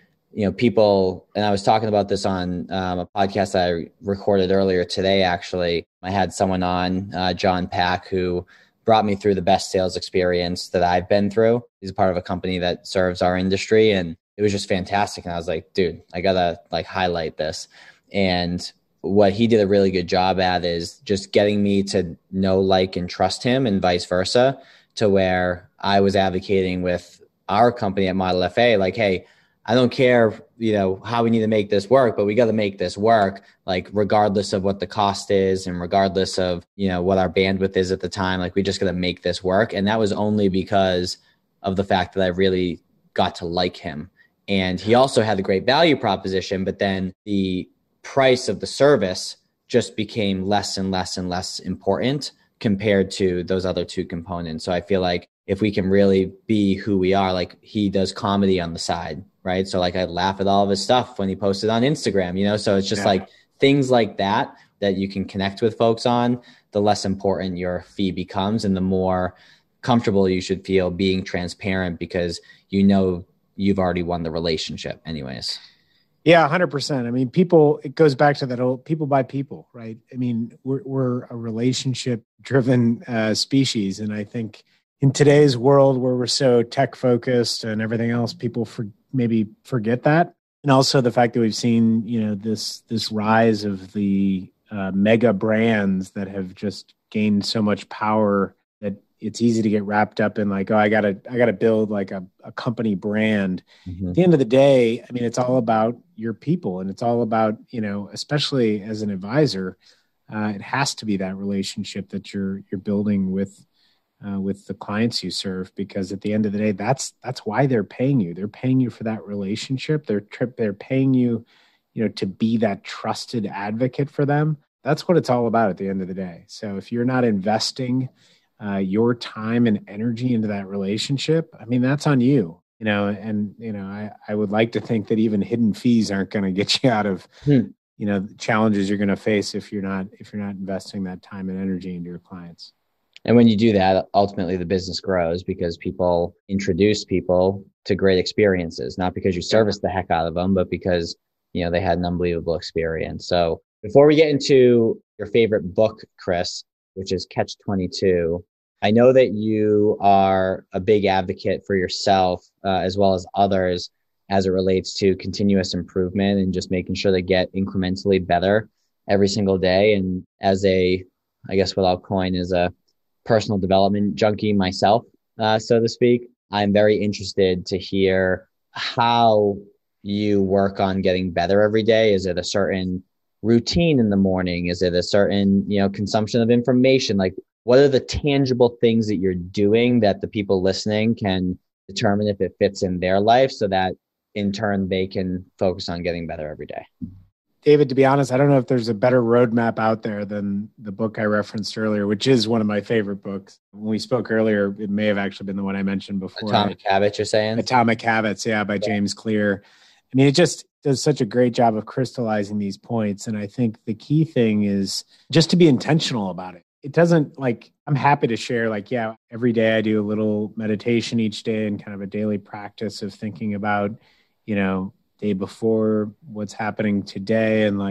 people, and I was talking about this on a podcast that I recorded earlier today, actually. I had someone on, John Pack, who brought me through the best sales experience that I've been through. He's a part of a company that serves our industry, and it was just fantastic. And I was like, dude, I gotta highlight this. And what he did a really good job at is just getting me to know, like, and trust him, and vice versa, to where I was advocating with our company at Model FA, like, hey, I don't care, how we need to make this work, but we got to make this work, regardless of what the cost is and regardless of, what our bandwidth is at the time. We just got to make this work. And that was only because of the fact that I really got to like him. And he also had a great value proposition, but then the price of the service just became less and less and less important compared to those other two components. So I feel like if we can really be who we are, he does comedy on the side, right? So I laugh at all of his stuff when he posted on Instagram, so it's just things like that you can connect with folks on, the less important your fee becomes and the more comfortable you should feel being transparent, because you've already won the relationship anyways. Yeah, 100%. I mean, it goes back to that old people by people, right? I mean, we're a relationship driven species. And I think in today's world where we're so tech focused and everything else, people maybe forget that. And also the fact that we've seen, this rise of the mega brands that have just gained so much power that it's easy to get wrapped up in I gotta build a company brand. Mm-hmm. At the end of the day, I mean, it's all about your people, and it's all about, especially as an advisor, it has to be that relationship that you're building with the clients you serve, because at the end of the day, that's why they're paying you. They're paying you for that relationship. They're paying you, to be that trusted advocate for them. That's what it's all about at the end of the day. So if you're not investing your time and energy into that relationship, I mean, that's on you. I would like to think that even hidden fees aren't going to get you out of, the challenges you're going to face if you're not investing that time and energy into your clients. And when you do that, ultimately the business grows because people introduce people to great experiences, not because you service the heck out of them, but because, they had an unbelievable experience. So before we get into your favorite book, Chris, which is Catch-22, I know that you are a big advocate for yourself as well as others as it relates to continuous improvement and just making sure they get incrementally better every single day. And as I guess what I'll coin is a personal development junkie myself, so to speak, I'm very interested to hear how you work on getting better every day. Is it a certain routine in the morning? Is it a certain, consumption of information? What are the tangible things that you're doing that the people listening can determine if it fits in their life so that in turn they can focus on getting better every day? David, to be honest, I don't know if there's a better roadmap out there than the book I referenced earlier, which is one of my favorite books. When we spoke earlier, it may have actually been the one I mentioned before. Atomic Habits, you're saying? Atomic Habits, yeah, by James Clear. I mean, it just does such a great job of crystallizing these points. And I think the key thing is just to be intentional about it. It doesn't I'm happy to share, every day I do a little meditation each day and kind of a daily practice of thinking about, day before what's happening today and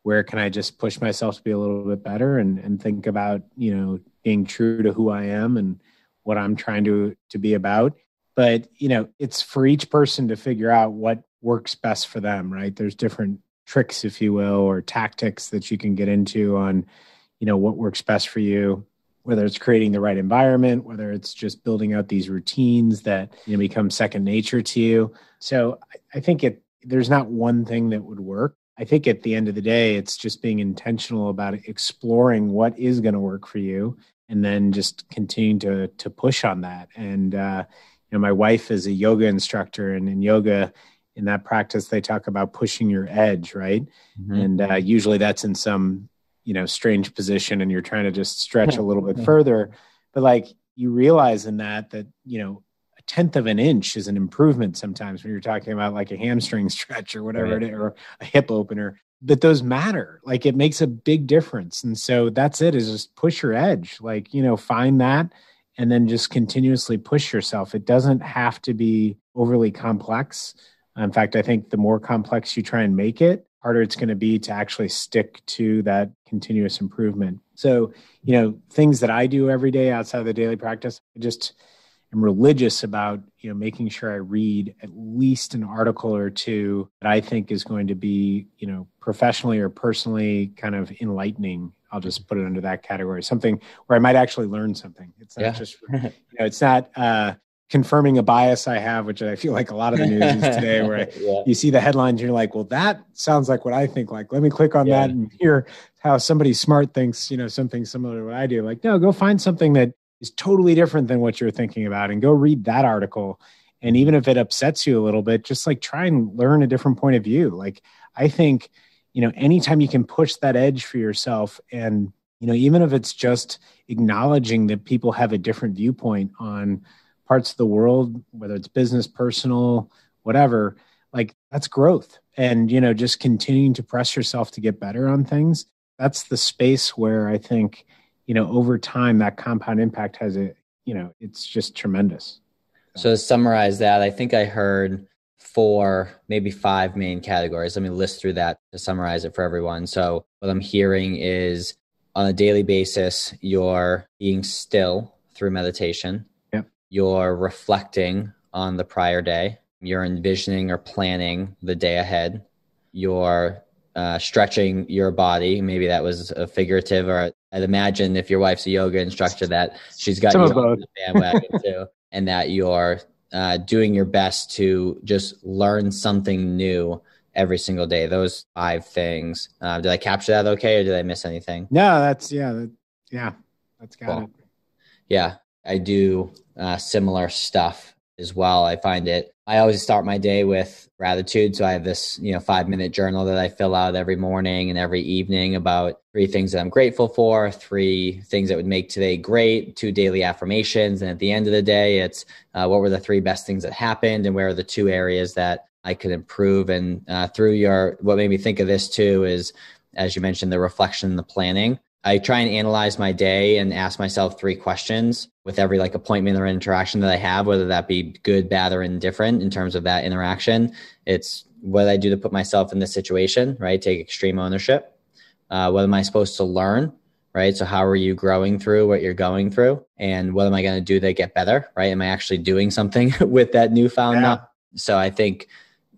where can I just push myself to be a little bit better and think about, being true to who I am and what I'm trying to be about. But, it's for each person to figure out what works best for them, right? There's different tricks, if you will, or tactics that you can get into on, what works best for you, whether it's creating the right environment, whether it's just building out these routines that become second nature to you. So I think there's not one thing that would work. I think at the end of the day, it's just being intentional about exploring what is going to work for you and then just continuing to push on that. And, my wife is a yoga instructor, and in yoga, in that practice, they talk about pushing your edge, right? Mm-hmm. And usually that's in some, strange position and you're trying to just stretch a little bit further. But you realize in that, a tenth of an inch is an improvement sometimes when you're talking about a hamstring stretch or whatever, right, it is, or a hip opener. But those matter. It makes a big difference. And so that's it, is just push your edge, find that and then just continuously push yourself. It doesn't have to be overly complex. In fact, I think the more complex you try and make it, harder it's going to be to actually stick to that continuous improvement. So, things that I do every day outside of the daily practice, I just am religious about, making sure I read at least an article or two that I think is going to be, professionally or personally kind of enlightening. I'll just put it under that category, something where I might actually learn something. It's not just, it's not confirming a bias I have, which I feel like a lot of the news is today, where you see the headlines and you're like, well, that sounds like what I think. Let me click on that and hear how somebody smart thinks, something similar to what I do. No, go find something that is totally different than what you're thinking about and go read that article. And even if it upsets you a little bit, just try and learn a different point of view. I think, anytime you can push that edge for yourself and, even if it's just acknowledging that people have a different viewpoint on parts of the world, whether it's business, personal, whatever, that's growth. And, just continuing to press yourself to get better on things. That's the space where I think, over time, that compound impact has it's just tremendous. So to summarize that, I think I heard 4, maybe 5 main categories. Let me list through that to summarize it for everyone. So what I'm hearing is on a daily basis, you're being still through meditation. Yep. You're reflecting on the prior day. You're envisioning or planning the day ahead. You're stretching your body. Maybe that was a figurative, or I'd imagine if your wife's a yoga instructor that she's got you on the bandwagon too, and that you're doing your best to just learn something new every single day. Those 5 things. Did I capture that okay, or did I miss anything? No, that's that's got it. Yeah, I do similar stuff as well. I always start my day with gratitude. So I have this, 5-minute journal that I fill out every morning and every evening about 3 things that I'm grateful for, 3 things that would make today great, 2 daily affirmations. And at the end of the day, it's what were the 3 best things that happened and where are the 2 areas that I could improve. And what made me think of this too is, as you mentioned, the reflection and the planning. I try and analyze my day and ask myself 3 questions with every appointment or interaction that I have, whether that be good, bad, or indifferent in terms of that interaction. It's what did I do to put myself in this situation, right? Take extreme ownership. What am I supposed to learn, right? So how are you growing through what you're going through? And what am I going to do to get better, right? Am I actually doing something with that newfound knowledge? So I think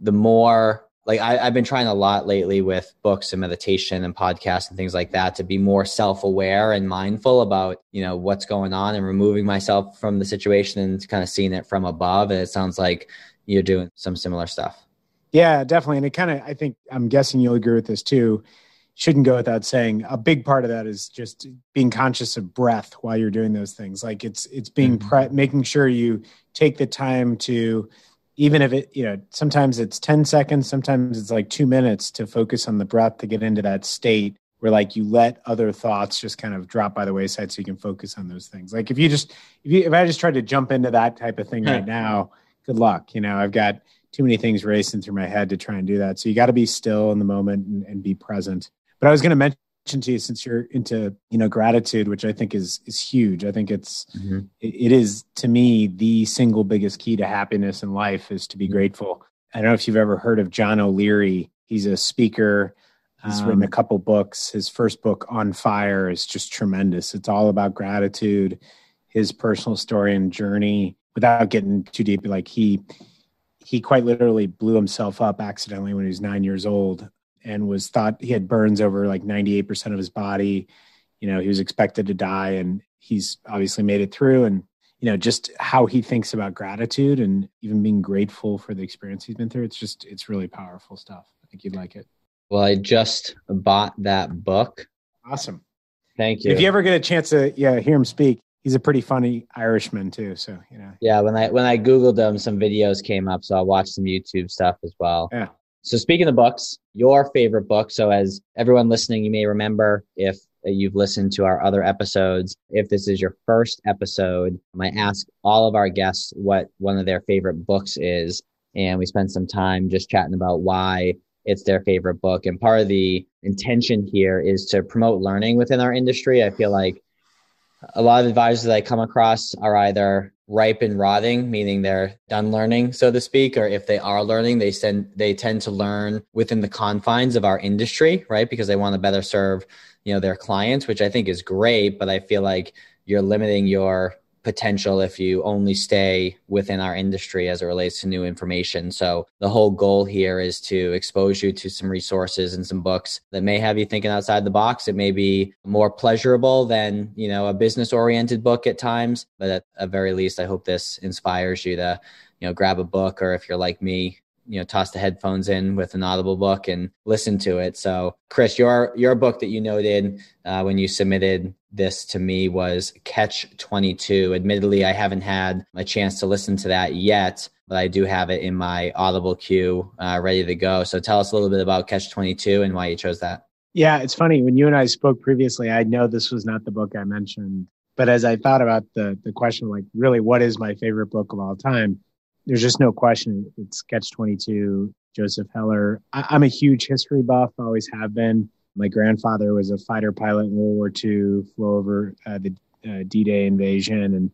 the more I've been trying a lot lately with books and meditation and podcasts and things like that to be more self-aware and mindful about, what's going on and removing myself from the situation and kind of seeing it from above. And it sounds like you're doing some similar stuff. Yeah, definitely. And I'm guessing you'll agree with this too. Shouldn't go without saying a big part of that is just being conscious of breath while you're doing those things. It's being making sure you take the time to even if it, sometimes it's 10 seconds, sometimes it's like 2 minutes to focus on the breath to get into that state where like you let other thoughts just kind of drop by the wayside so you can focus on those things. Like if I just tried to jump into that type of thing right now, good luck. I've got too many things racing through my head to try and do that. So you got to be still in the moment and be present. But I was going to mention to you, since you're into, gratitude, which I think is huge. I think it is, to me, the single biggest key to happiness in life is to be grateful. I don't know if you've ever heard of John O'Leary. He's a speaker. He's written a couple books. His first book, On Fire, is just tremendous. It's all about gratitude, his personal story and journey. Without getting too deep, like he quite literally blew himself up accidentally when he was 9 years old and was thought he had burns over like 98% of his body. He was expected to die, and he's obviously made it through. And, just how he thinks about gratitude and even being grateful for the experience he's been through. It's really powerful stuff. I think you'd like it. Well, I just bought that book. Awesome. Thank you. If you ever get a chance to hear him speak, he's a pretty funny Irishman too. So, Yeah, when I Googled him, some videos came up. So I'll watch some YouTube stuff as well. Yeah. So speaking of books, your favorite book. So as everyone listening, you may remember, if you've listened to our other episodes, if this is your first episode, I ask all of our guests what one of their favorite books is. And we spend some time just chatting about why it's their favorite book. And part of the intention here is to promote learning within our industry. I feel like a lot of advisors that I come across are either ripe and rotting, meaning they're done learning, so to speak, or if they are learning, they tend to learn within the confines of our industry, right? Because they want to better serve, their clients, which I think is great, but I feel like you're limiting your potential if you only stay within our industry as it relates to new information. So the whole goal here is to expose you to some resources and some books that may have you thinking outside the box. It may be more pleasurable than, a business oriented book at times, but at the very least, I hope this inspires you to, grab a book, or if you're like me, toss the headphones in with an Audible book and listen to it. So Chris, your book that you noted when you submitted this to me was Catch 22. Admittedly, I haven't had a chance to listen to that yet, but I do have it in my Audible queue ready to go. So tell us a little bit about Catch 22 and why you chose that. Yeah, it's funny. When you and I spoke previously, I know this was not the book I mentioned, but as I thought about the question, like, really, what is my favorite book of all time? There's just no question. It's Catch 22, Joseph Heller. I'm a huge history buff, always have been. My grandfather was a fighter pilot in World War II, flew over the D-Day invasion. And,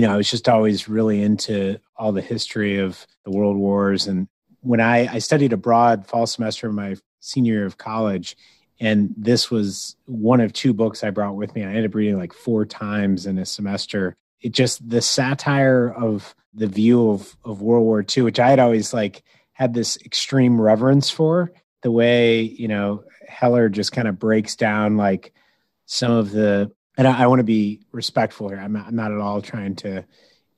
I was just always really into all the history of the world wars. And when I studied abroad fall semester of my senior year of college, and this was one of two books I brought with me. I ended up reading like 4 times in a semester. It just, the satire of the view of World War II, which I had always had this extreme reverence for, the way, Heller just kind of breaks down some of the, and I want to be respectful here. I'm not at all trying to,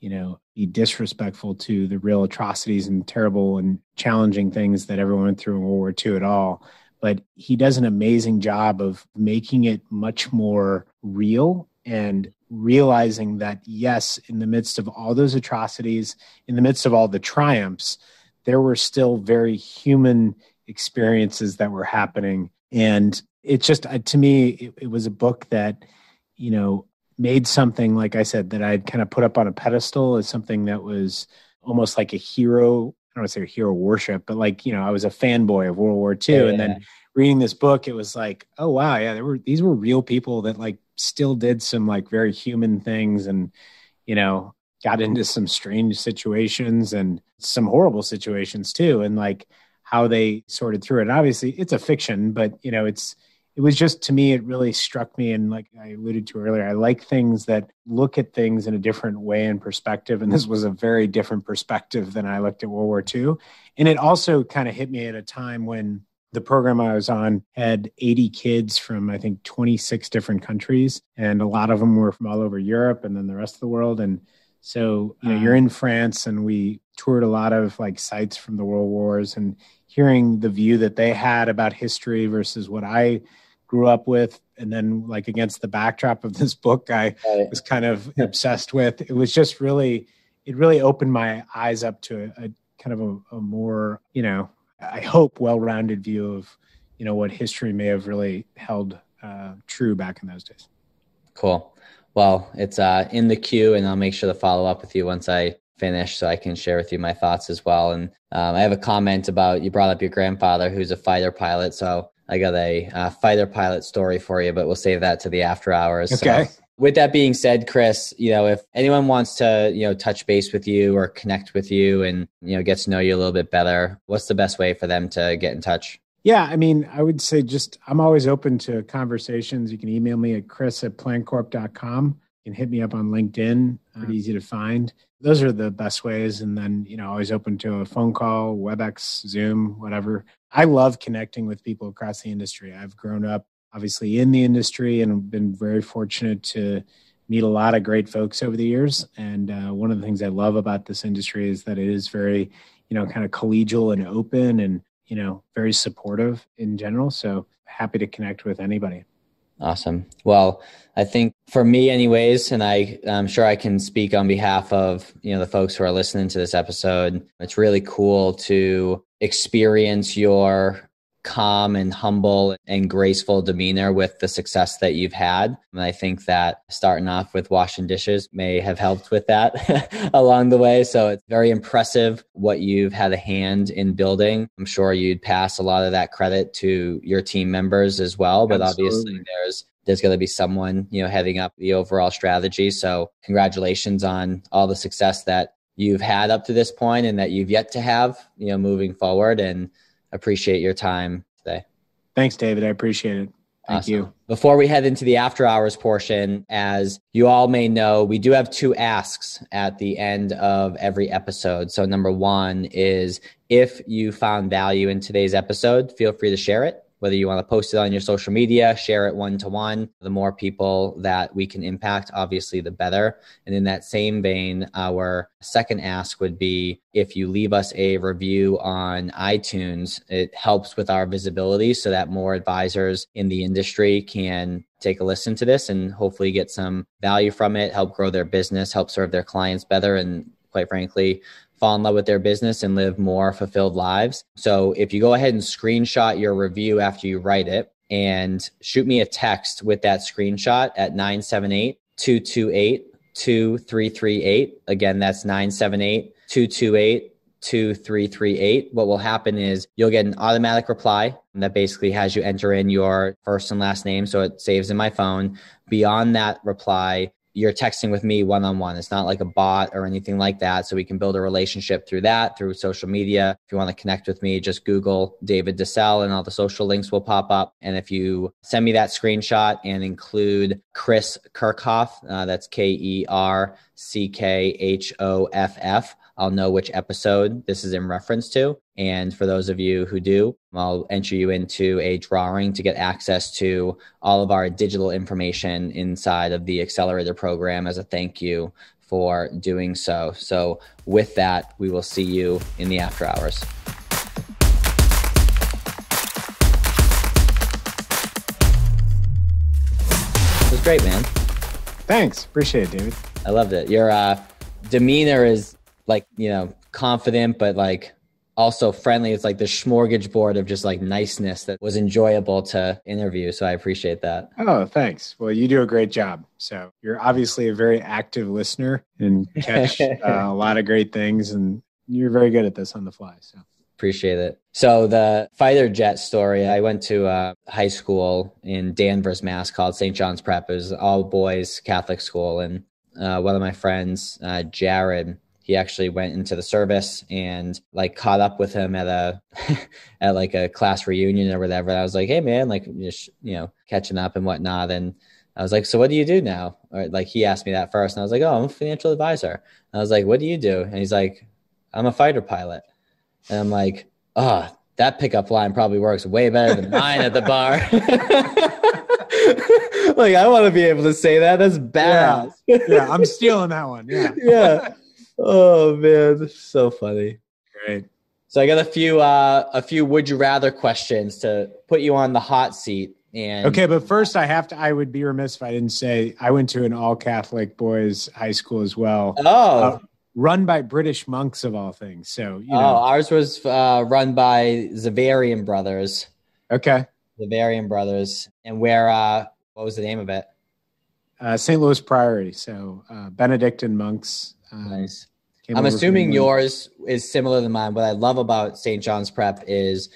be disrespectful to the real atrocities and terrible and challenging things that everyone went through in World War II at all. But he does an amazing job of making it much more real and realizing that, yes, in the midst of all those atrocities, in the midst of all the triumphs, there were still very human experiences that were happening. And it just, to me, it was a book that, made something, like I said, that I'd kind of put up on a pedestal as something that was almost like a hero. I don't want to say hero worship, but I was a fanboy of World War II. Yeah. And then reading this book, it was like, oh, wow. Yeah, these were real people that still did some very human things and, got into some strange situations and some horrible situations too. And how they sorted through it. And obviously it's a fiction, but it was just, to me, it really struck me. And like I alluded to earlier, I like things that look at things in a different way and perspective. And this was a very different perspective than I looked at World War II. And it also kind of hit me at a time when the program I was on had 80 kids from, I think, 26 different countries. And a lot of them were from all over Europe and then the rest of the world. And so, you're in France, and we toured a lot of sites from the world wars, and hearing the view that they had about history versus what I grew up with. And then against the backdrop of this book I was kind of obsessed with, it was just really, it really opened my eyes up to kind of a more, I hope, well-rounded view of, what history may have really held true back in those days. Cool. Well, it's in the queue, and I'll make sure to follow up with you once I finish so I can share with you my thoughts as well. And I have a comment about, you brought up your grandfather who's a fighter pilot. So I got a fighter pilot story for you, but we'll save that to the after hours. Okay. So, with that being said, Chris, if anyone wants to, touch base with you or connect with you and, get to know you a little bit better, what's the best way for them to get in touch? Yeah, I mean, I would say I'm always open to conversations. You can email me at chris@plancorp.com. You can hit me up on LinkedIn. Pretty easy to find. Those are the best ways. And then, always open to a phone call, WebEx, Zoom, whatever. I love connecting with people across the industry. I've grown up obviously in the industry and been very fortunate to meet a lot of great folks over the years. And one of the things I love about this industry is that it is very, kind of collegial and open and, very supportive in general. So happy to connect with anybody. Awesome. Well, I think for me anyways, and I'm sure I can speak on behalf of, the folks who are listening to this episode, it's really cool to experience your calm and humble and graceful demeanor with the success that you've had. And I think that starting off with washing dishes may have helped with that along the way. So it's very impressive what you've had a hand in building. I'm sure you'd pass a lot of that credit to your team members as well. But Absolutely. Obviously there's going to be someone, heading up the overall strategy. So congratulations on all the success that you've had up to this point and that you've yet to have, moving forward, and appreciate your time today. Thanks, David. I appreciate it. Thank you. Before we head into the after hours portion, as you all may know, we do have 2 asks at the end of every episode. So number 1 is, if you found value in today's episode, feel free to share it. Whether you want to post it on your social media, share it one-to-one. The more people that we can impact, obviously, the better. And in that same vein, our second ask would be, if you leave us a review on iTunes, it helps with our visibility so that more advisors in the industry can take a listen to this and hopefully get some value from it, help grow their business, help serve their clients better, and quite frankly, fall in love with their business and live more fulfilled lives. So if you go ahead and screenshot your review after you write it and shoot me a text with that screenshot at 978-228-2338. Again, that's 978-228-2338. What will happen is you'll get an automatic reply that basically has you enter in your first and last name, so it saves in my phone. Beyond that reply, you're texting with me one-on-one. It's not like a bot or anything like that. So we can build a relationship through that, through social media. If you want to connect with me, just Google David DeSalle and all the social links will pop up. And if you send me that screenshot and include Chris Kerckhoff, that's Kerckhoff, I'll know which episode this is in reference to. And for those of you who do, I'll enter you into a drawing to get access to all of our digital information inside of the Accelerator program as a thank you for doing so. So with that, we will see you in the after hours. It was great, man. Thanks. Appreciate it, David. I loved it. Your demeanor is confident, but also friendly. It's like the smorgasbord of just niceness that was enjoyable to interview. So I appreciate that. Oh, thanks. Well, you do a great job. So you're obviously a very active listener and catch a lot of great things, and you're very good at this on the fly. So appreciate it. So the fighter jet story, I went to a high school in Danvers, Mass called St. John's Prep. It was all boys Catholic school. And one of my friends, Jared, he actually went into the service and caught up with him at a a class reunion or whatever. And I was like, hey man, just, catching up and whatnot. And I was like, so what do you do now? Or he asked me that first. And I was like, oh, I'm a financial advisor. And I was like, what do you do? And he's like, I'm a fighter pilot. And I'm like, oh, that pickup line probably works way better than mine at the bar. I want to be able to say that. That's badass. Yeah, I'm stealing that one. Yeah. Yeah. Oh man, so funny. Great. So I got a few would you rather questions to put you on the hot seat. And okay, but first I would be remiss if I didn't say I went to an all Catholic boys high school as well. Oh. run by British monks of all things. So, ours was run by Zavarian Brothers. Okay. Zavarian Brothers. And what was the name of it? St. Louis Priory. So Benedictine monks. Nice. I'm assuming yours is similar to mine. What I love about St. John's Prep is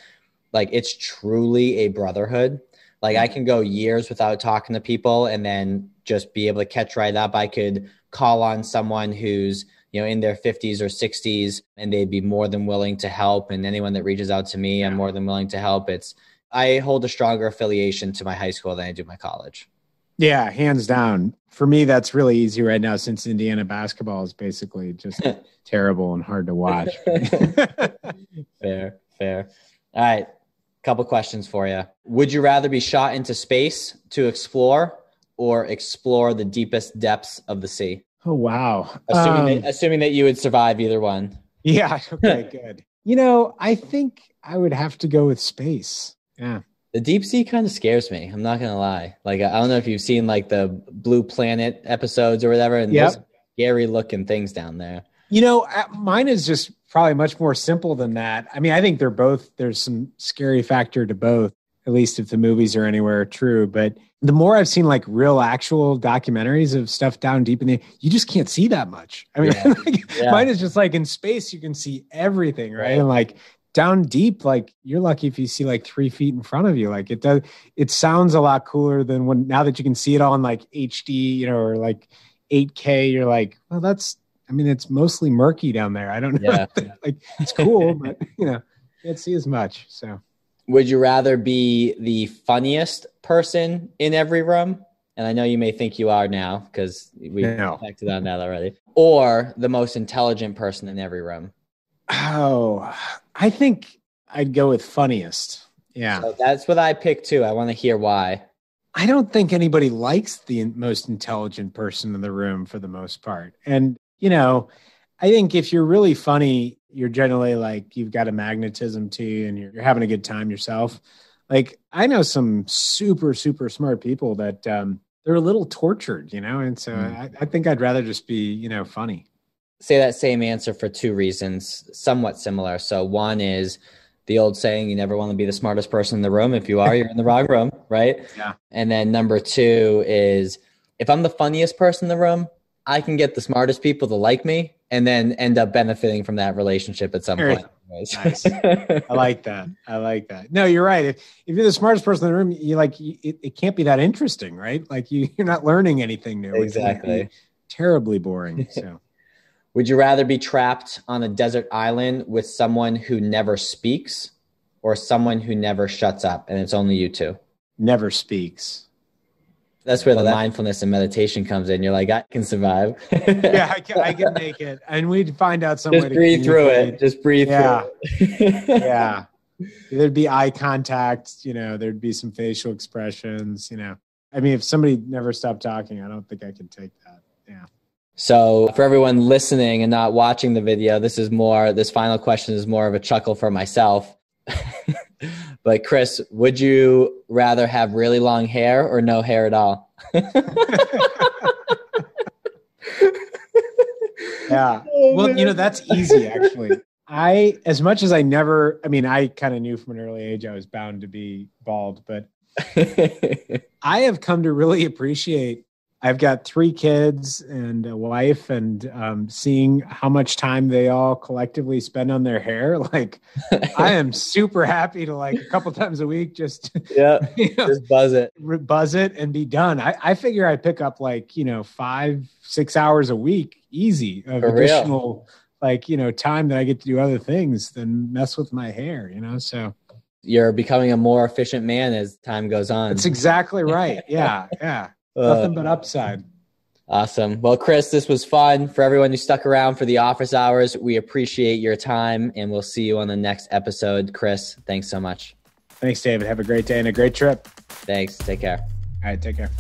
like it's truly a brotherhood. Like I can go years without talking to people and then just be able to catch right up. I could call on someone who's, in their 50s or 60s, and they'd be more than willing to help. And anyone that reaches out to me, I'm more than willing to help. I hold a stronger affiliation to my high school than I do my college. Yeah, hands down. For me, that's really easy right now since Indiana basketball is basically just terrible and hard to watch. Fair. All right. Couple questions for you. Would you rather be shot into space to explore or explore the deepest depths of the sea? Oh, wow. Assuming that you would survive either one. Yeah. Okay, good. I think I would have to go with space. Yeah. The deep sea kind of scares me. I'm not going to lie. Like, I don't know if you've seen like the Blue Planet episodes or whatever, and there's scary looking things down there. Mine is just probably much more simple than that. I mean, I think there's some scary factor to both, at least if the movies are anywhere true. But the more I've seen like real actual documentaries of stuff down deep in you just can't see that much. I mean, mine is just like in space, you can see everything, right? And like down deep, like you're lucky if you see like 3 feet in front of you. Like it sounds a lot cooler than now that you can see it all in like HD, or like 8K, you're like, well, it's mostly murky down there. I don't know. Yeah. Like it's cool, but can't see as much. So would you rather be the funniest person in every room? And I know you may think you are now because we connected on that already. Or the most intelligent person in every room? Oh, I think I'd go with funniest. Yeah. So that's what I picked too. I want to hear why. I don't think anybody likes the most intelligent person in the room for the most part. And, I think if you're really funny, you're generally like, you've got a magnetism to you and you're having a good time yourself. Like I know some super, super smart people that they're a little tortured, and so I think I'd rather just be, funny. Say that same answer for two reasons, somewhat similar. So one is the old saying, you never want to be the smartest person in the room. If you are, you're in the wrong room, right? Yeah. And then number two is if I'm the funniest person in the room, I can get the smartest people to like me and then end up benefiting from that relationship at some point. Nice. I like that. No, you're right. If you're the smartest person in the room, it can't be that interesting, right? Like you're not learning anything new. Exactly. It's terribly boring. So would you rather be trapped on a desert island with someone who never speaks or someone who never shuts up and it's only you two? Never speaks. That's where the mindfulness and meditation comes in. You're like, I can survive. Yeah, I can make it. And we'd find out some way to breathe through it. Just breathe through it. Yeah. There'd be eye contact, there'd be some facial expressions, I mean, if somebody never stopped talking, I don't think I could take that. Yeah. So for everyone listening and not watching the video, this final question is more of a chuckle for myself. But Chris, would you rather have really long hair or no hair at all? Yeah. Well, that's easy actually. I kind of knew from an early age I was bound to be bald, but I have come to really appreciate I've got 3 kids and a wife, and seeing how much time they all collectively spend on their hair. Like, I am super happy to a couple times a week just just buzz it and be done. I figure I pick up 5-6 hours a week easy of additional time that I get to do other things than mess with my hair. So you're becoming a more efficient man as time goes on. That's exactly right. Yeah. Nothing but upside. Awesome. Well, Chris, this was fun. For everyone who stuck around for the office hours, we appreciate your time, and we'll see you on the next episode. Chris, thanks so much. Thanks, David. Have a great day and a great trip. Thanks. Take care. All right, take care.